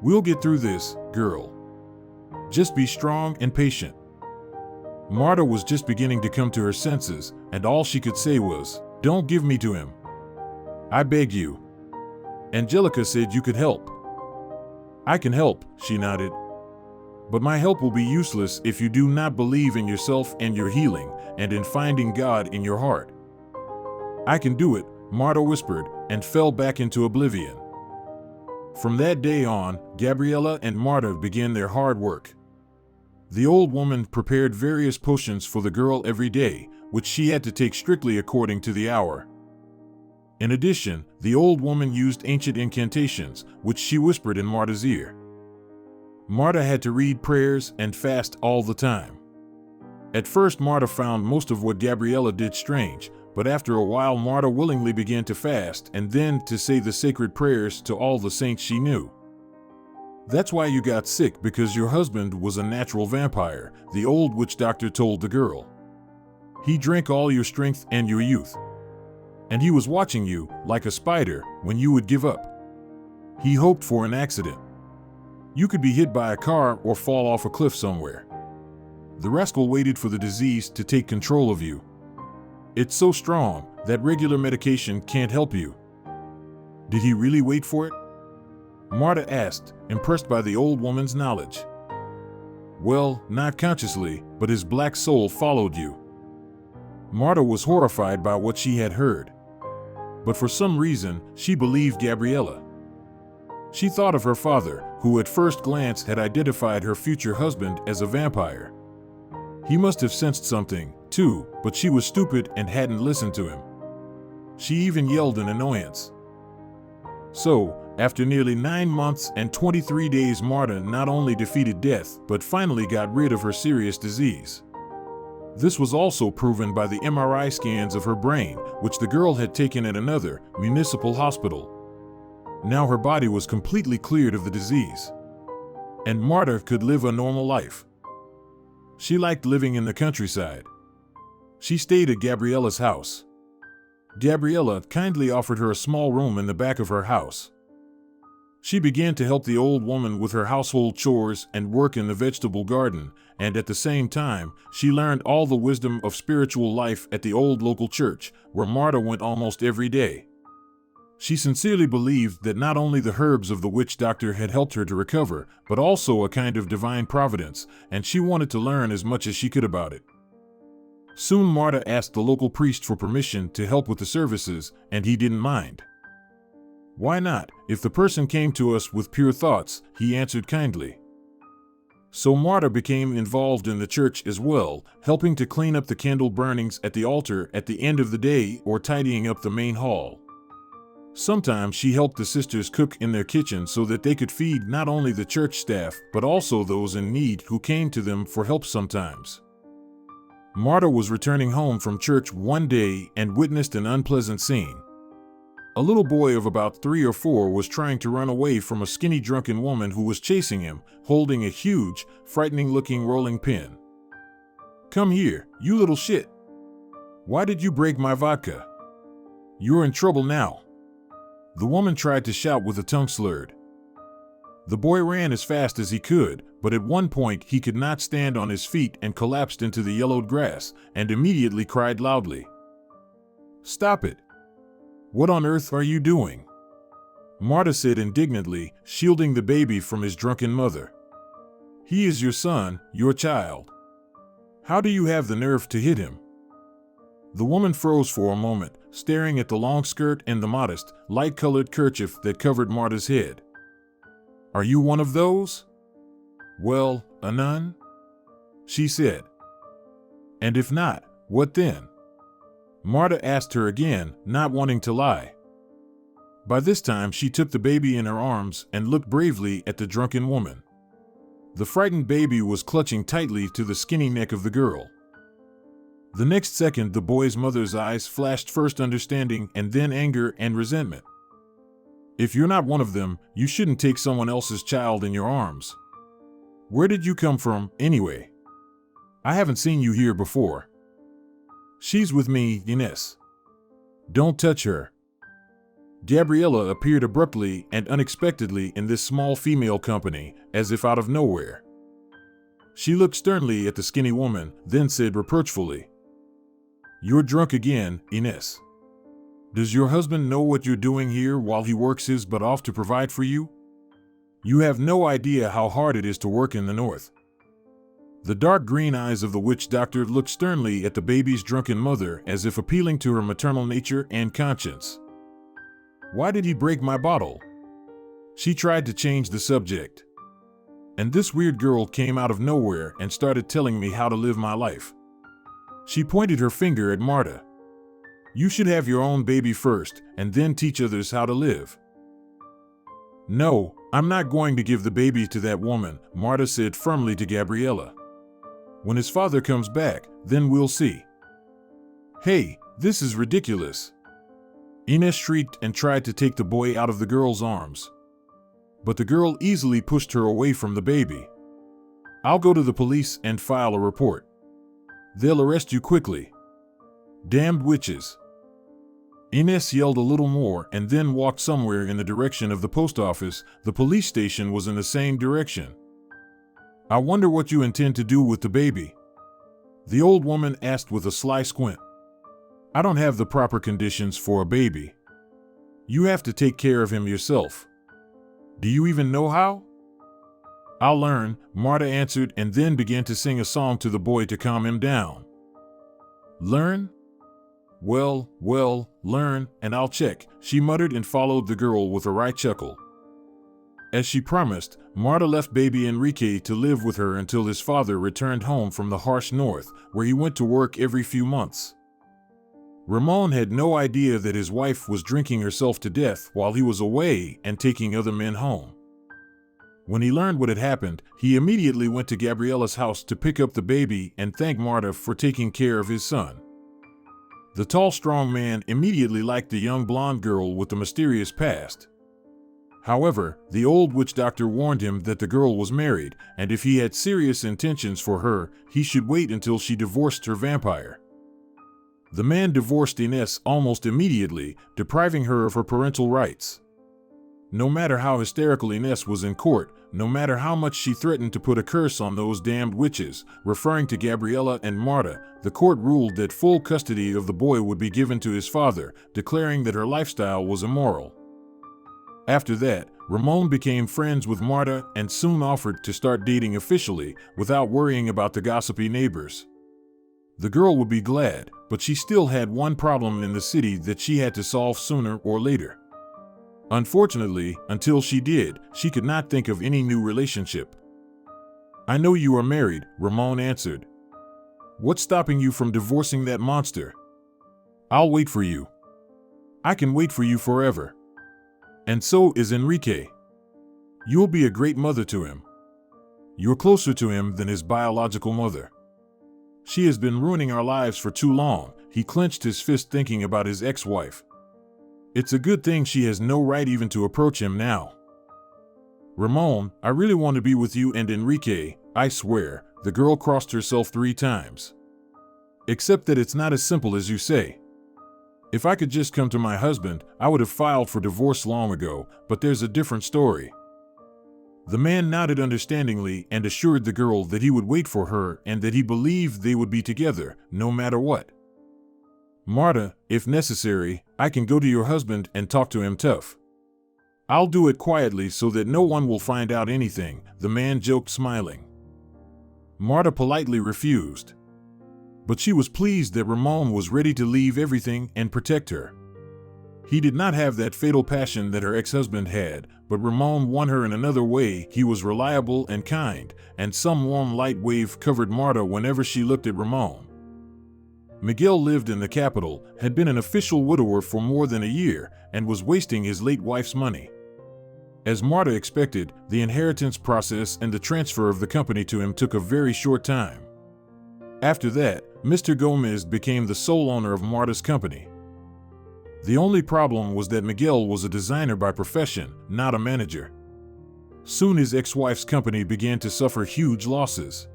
We'll get through this, girl. Just be strong and patient. Marta was just beginning to come to her senses, and all she could say was, "Don't give me to him. I beg you." Angelica said you could help. "I can help," she nodded. "But my help will be useless if you do not believe in yourself and your healing, and in finding God in your heart." "I can do it," Marta whispered, and fell back into oblivion. From that day on, Gabriella and Marta began their hard work. The old woman prepared various potions for the girl every day, which she had to take strictly according to the hour. In addition, the old woman used ancient incantations, which she whispered in Marta's ear. Marta had to read prayers and fast all the time. At first, Marta found most of what Gabriella did strange, but after a while Marta willingly began to fast and then to say the sacred prayers to all the saints she knew. "That's why you got sick, because your husband was a natural vampire," the old witch doctor told the girl. "He drank all your strength and your youth. And he was watching you, like a spider, when you would give up. He hoped for an accident. You could be hit by a car or fall off a cliff somewhere. The rascal waited for the disease to take control of you. It's so strong that regular medication can't help you." "Did he really wait for it?" Marta asked, impressed by the old woman's knowledge. "Well, not consciously, but his black soul followed you." Marta was horrified by what she had heard. But for some reason, she believed Gabriella. She thought of her father, who at first glance had identified her future husband as a vampire. He must have sensed something, too, but she was stupid and hadn't listened to him. She even yelled in annoyance. So, after nearly 9 months and 23 days, Marta not only defeated death, but finally got rid of her serious disease. This was also proven by the MRI scans of her brain, which the girl had taken at another municipal hospital. Now her body was completely cleared of the disease. And Marta could live a normal life. She liked living in the countryside. She stayed at Gabriella's house. Gabriella kindly offered her a small room in the back of her house. She began to help the old woman with her household chores and work in the vegetable garden, and at the same time, she learned all the wisdom of spiritual life at the old local church, where Marta went almost every day. She sincerely believed that not only the herbs of the witch doctor had helped her to recover, but also a kind of divine providence, and she wanted to learn as much as she could about it. Soon Marta asked the local priest for permission to help with the services, and he didn't mind. "Why not, if the person came to us with pure thoughts," he answered kindly. So Marta became involved in the church as well, helping to clean up the candle burnings at the altar at the end of the day or tidying up the main hall. Sometimes she helped the sisters cook in their kitchen so that they could feed not only the church staff but also those in need who came to them for help sometimes. Marta was returning home from church one day and witnessed an unpleasant scene. A little boy of about 3 or 4 was trying to run away from a skinny drunken woman who was chasing him, holding a huge, frightening-looking rolling pin. "Come here, you little shit. Why did you break my vodka? You're in trouble now." The woman tried to shout with a tongue slurred. The boy ran as fast as he could, but at one point he could not stand on his feet and collapsed into the yellowed grass, and immediately cried loudly. "Stop it! What on earth are you doing?" Marta said indignantly, shielding the baby from his drunken mother. "He is your son, your child. How do you have the nerve to hit him?" The woman froze for a moment, staring at the long skirt and the modest, light-colored kerchief that covered Marta's head. "Are you one of those?" "Well, a nun?" she said. "And if not, what then?" Marta asked her again, not wanting to lie. By this time she took the baby in her arms and looked bravely at the drunken woman. The frightened baby was clutching tightly to the skinny neck of the girl. The next second the boy's mother's eyes flashed first understanding and then anger and resentment. "If you're not one of them, you shouldn't take someone else's child in your arms. Where did you come from, anyway? I haven't seen you here before." "She's with me, Ines. Don't touch her." Gabriela appeared abruptly and unexpectedly in this small female company, as if out of nowhere. She looked sternly at the skinny woman, then said reproachfully, "You're drunk again, Ines. Does your husband know what you're doing here while he works his butt off to provide for you? You have no idea how hard it is to work in the north." The dark green eyes of the witch doctor looked sternly at the baby's drunken mother, as if appealing to her maternal nature and conscience. "Why did he break my bottle?" She tried to change the subject. "And this weird girl came out of nowhere and started telling me how to live my life." She pointed her finger at Marta. "You should have your own baby first and then teach others how to live." "No, I'm not going to give the baby to that woman," Marta said firmly to Gabriela. "When his father comes back, then we'll see." "Hey, this is ridiculous." Ines shrieked and tried to take the boy out of the girl's arms. But the girl easily pushed her away from the baby. "I'll go to the police and file a report. They'll arrest you quickly. Damned witches." Ines yelled a little more and then walked somewhere in the direction of the post office. The police station was in the same direction. "I wonder what you intend to do with the baby?" the old woman asked with a sly squint. "I don't have the proper conditions for a baby. You have to take care of him yourself. Do you even know how?" "I'll learn," Marta answered, and then began to sing a song to the boy to calm him down. "Learn? Well, learn, and I'll check," she muttered and followed the girl with a wry chuckle. As she promised, Marta left baby Enrique to live with her until his father returned home from the harsh north, where he went to work every few months. Ramon had no idea that his wife was drinking herself to death while he was away and taking other men home. When he learned what had happened, he immediately went to Gabriela's house to pick up the baby and thank Marta for taking care of his son. The tall, strong man immediately liked the young blonde girl with the mysterious past. However, the old witch doctor warned him that the girl was married, and if he had serious intentions for her, he should wait until she divorced her vampire. The man divorced Ines almost immediately, depriving her of her parental rights. No matter how hysterical Ines was in court, no matter how much she threatened to put a curse on those damned witches, referring to Gabriela and Marta, the court ruled that full custody of the boy would be given to his father, declaring that her lifestyle was immoral. After that, Ramon became friends with Marta and soon offered to start dating officially, without worrying about the gossipy neighbors. The girl would be glad, but she still had one problem in the city that she had to solve sooner or later. Unfortunately, until she did, she could not think of any new relationship. "I know you are married," Ramon answered. "What's stopping you from divorcing that monster?" "I'll wait for you. I can wait for you forever. And so is Enrique. You'll be a great mother to him. You're closer to him than his biological mother. She has been ruining our lives for too long." He clenched his fist thinking about his ex-wife. "It's a good thing she has no right even to approach him now." "Ramon, I really want to be with you and Enrique, I swear," the girl crossed herself 3 times. "Except that it's not as simple as you say. If I could just come to my husband, I would have filed for divorce long ago, but there's a different story." The man nodded understandingly and assured the girl that he would wait for her and that he believed they would be together, no matter what. "Marta, if necessary, I can go to your husband and talk to him tough. I'll do it quietly so that no one will find out anything," the man joked, smiling. Marta politely refused. But she was pleased that Ramon was ready to leave everything and protect her. He did not have that fatal passion that her ex-husband had, but Ramon won her in another way. He was reliable and kind, and some warm light wave covered Marta whenever she looked at Ramon. Miguel lived in the capital, had been an official widower for more than a year, and was wasting his late wife's money. As Marta expected, the inheritance process and the transfer of the company to him took a very short time. After that, Mr. Gomez became the sole owner of Marta's company. The only problem was that Miguel was a designer by profession, not a manager. Soon his ex-wife's company began to suffer huge losses.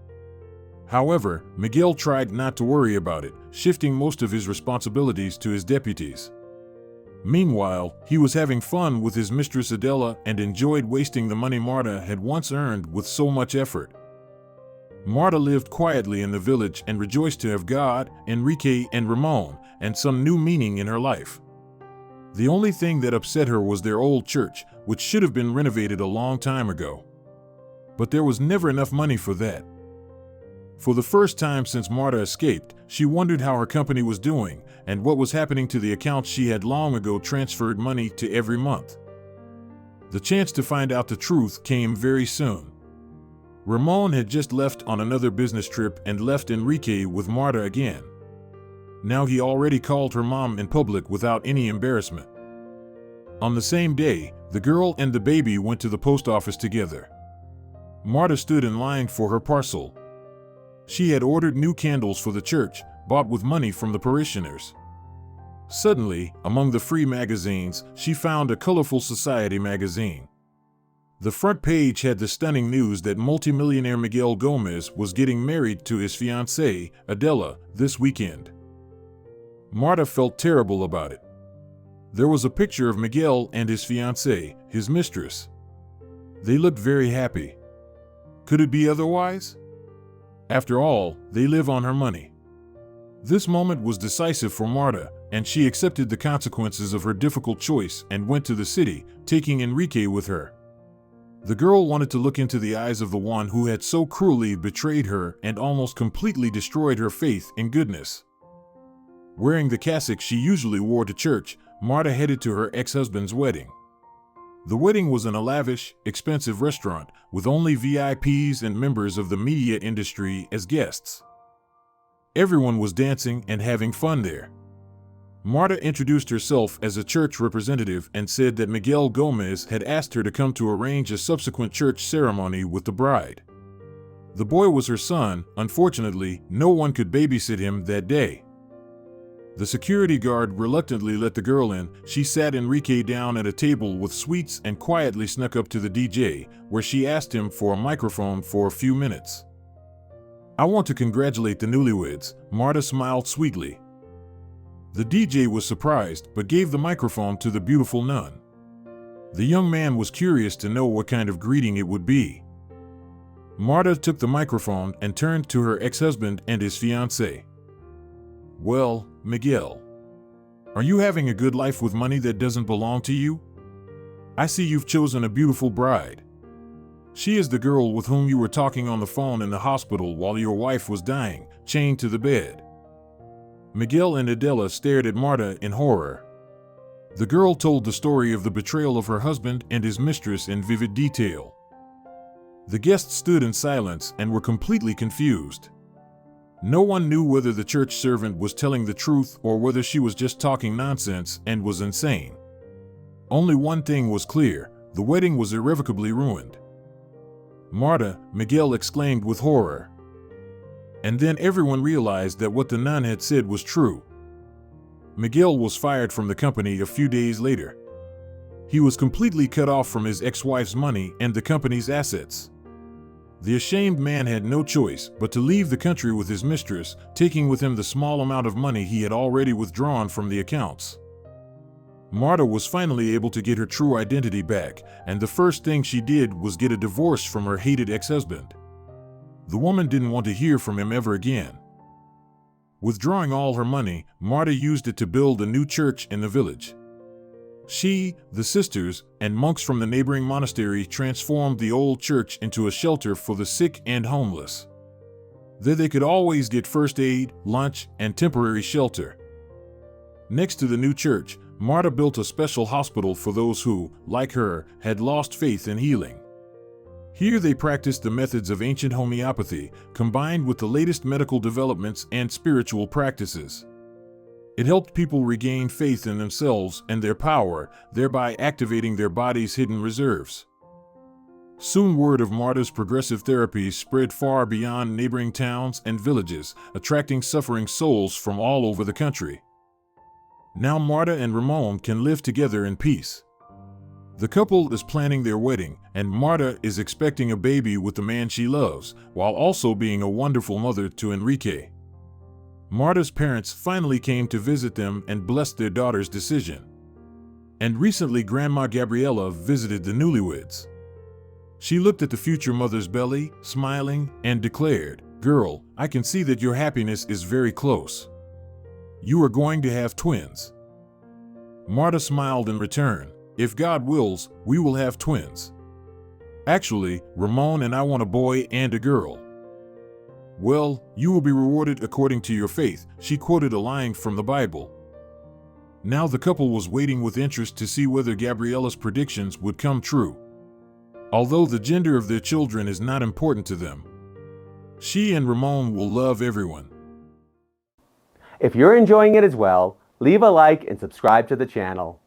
However, Miguel tried not to worry about it, shifting most of his responsibilities to his deputies. Meanwhile, he was having fun with his mistress Adela and enjoyed wasting the money Marta had once earned with so much effort. Marta lived quietly in the village and rejoiced to have God, Enrique, and Ramon, and some new meaning in her life. The only thing that upset her was their old church, which should have been renovated a long time ago. But there was never enough money for that. For the first time since Marta escaped, she wondered how her company was doing and what was happening to the accounts she had long ago transferred money to every month. The chance to find out the truth came very soon. Ramon had just left on another business trip and left Enrique with Marta again. Now he already called her mom in public without any embarrassment. On the same day, the girl and the baby went to the post office together. Marta stood in line for her parcel. She had ordered new candles for the church, bought with money from the parishioners. Suddenly, among the free magazines, she found a colorful society magazine. The front page had the stunning news that multimillionaire Miguel Gomez was getting married to his fiancée, Adela, this weekend. Marta felt terrible about it. There was a picture of Miguel and his fiancée, his mistress. They looked very happy. Could it be otherwise? After all, they live on her money. This moment was decisive for Marta, and she accepted the consequences of her difficult choice and went to the city, taking Enrique with her. The girl wanted to look into the eyes of the one who had so cruelly betrayed her and almost completely destroyed her faith in goodness. Wearing the cassock she usually wore to church, Marta headed to her ex-husband's wedding. The wedding was in a lavish, expensive restaurant, with only VIPs and members of the media industry as guests. Everyone was dancing and having fun there. Marta introduced herself as a church representative and said that Miguel Gomez had asked her to come to arrange a subsequent church ceremony with the bride. The boy was her son. Unfortunately, no one could babysit him that day. The security guard reluctantly let the girl in. She sat Enrique down at a table with sweets and quietly snuck up to the DJ, where she asked him for a microphone for a few minutes. "I want to congratulate the newlyweds," Marta smiled sweetly. The DJ was surprised, but gave the microphone to the beautiful nun. The young man was curious to know what kind of greeting it would be. Marta took the microphone and turned to her ex-husband and his fiancée. "Well, Miguel, are you having a good life with money that doesn't belong to you? I see you've chosen a beautiful bride. She is the girl with whom you were talking on the phone in the hospital while your wife was dying, chained to the bed." Miguel and Adela stared at Marta in horror. The girl told the story of the betrayal of her husband and his mistress in vivid detail. The guests stood in silence and were completely confused. No one knew whether the church servant was telling the truth or whether she was just talking nonsense and was insane. Only one thing was clear: the wedding was irrevocably ruined. "Marta," Miguel exclaimed with horror. And then everyone realized that what the nun had said was true. Miguel was fired from the company a few days later. He was completely cut off from his ex-wife's money and the company's assets. The ashamed man had no choice but to leave the country with his mistress, taking with him the small amount of money he had already withdrawn from the accounts. Marta was finally able to get her true identity back, and the first thing she did was get a divorce from her hated ex-husband. The woman didn't want to hear from him ever again. Withdrawing all her money, Marta used it to build a new church in the village. She, the sisters, and monks from the neighboring monastery transformed the old church into a shelter for the sick and homeless. There they could always get first aid, lunch, and temporary shelter. Next to the new church, Marta built a special hospital for those who, like her, had lost faith in healing. Here they practiced the methods of ancient homeopathy, combined with the latest medical developments and spiritual practices. It helped people regain faith in themselves and their power, thereby activating their body's hidden reserves. Soon word of Marta's progressive therapies spread far beyond neighboring towns and villages, attracting suffering souls from all over the country. Now Marta and Ramon can live together in peace. The couple is planning their wedding, and Marta is expecting a baby with the man she loves, while also being a wonderful mother to Enrique. Marta's parents finally came to visit them and blessed their daughter's decision. And recently, Grandma Gabriella visited the newlyweds. She looked at the future mother's belly, smiling, and declared, "Girl, I can see that your happiness is very close. You are going to have twins." Marta smiled in return. "If God wills, we will have twins. Actually, Ramon and I want a boy and a girl." "Well, you will be rewarded according to your faith," she quoted a line from the Bible. Now the couple was waiting with interest to see whether Gabriella's predictions would come true. Although the gender of their children is not important to them, she and Ramon will love everyone. If you're enjoying it as well, leave a like and subscribe to the channel.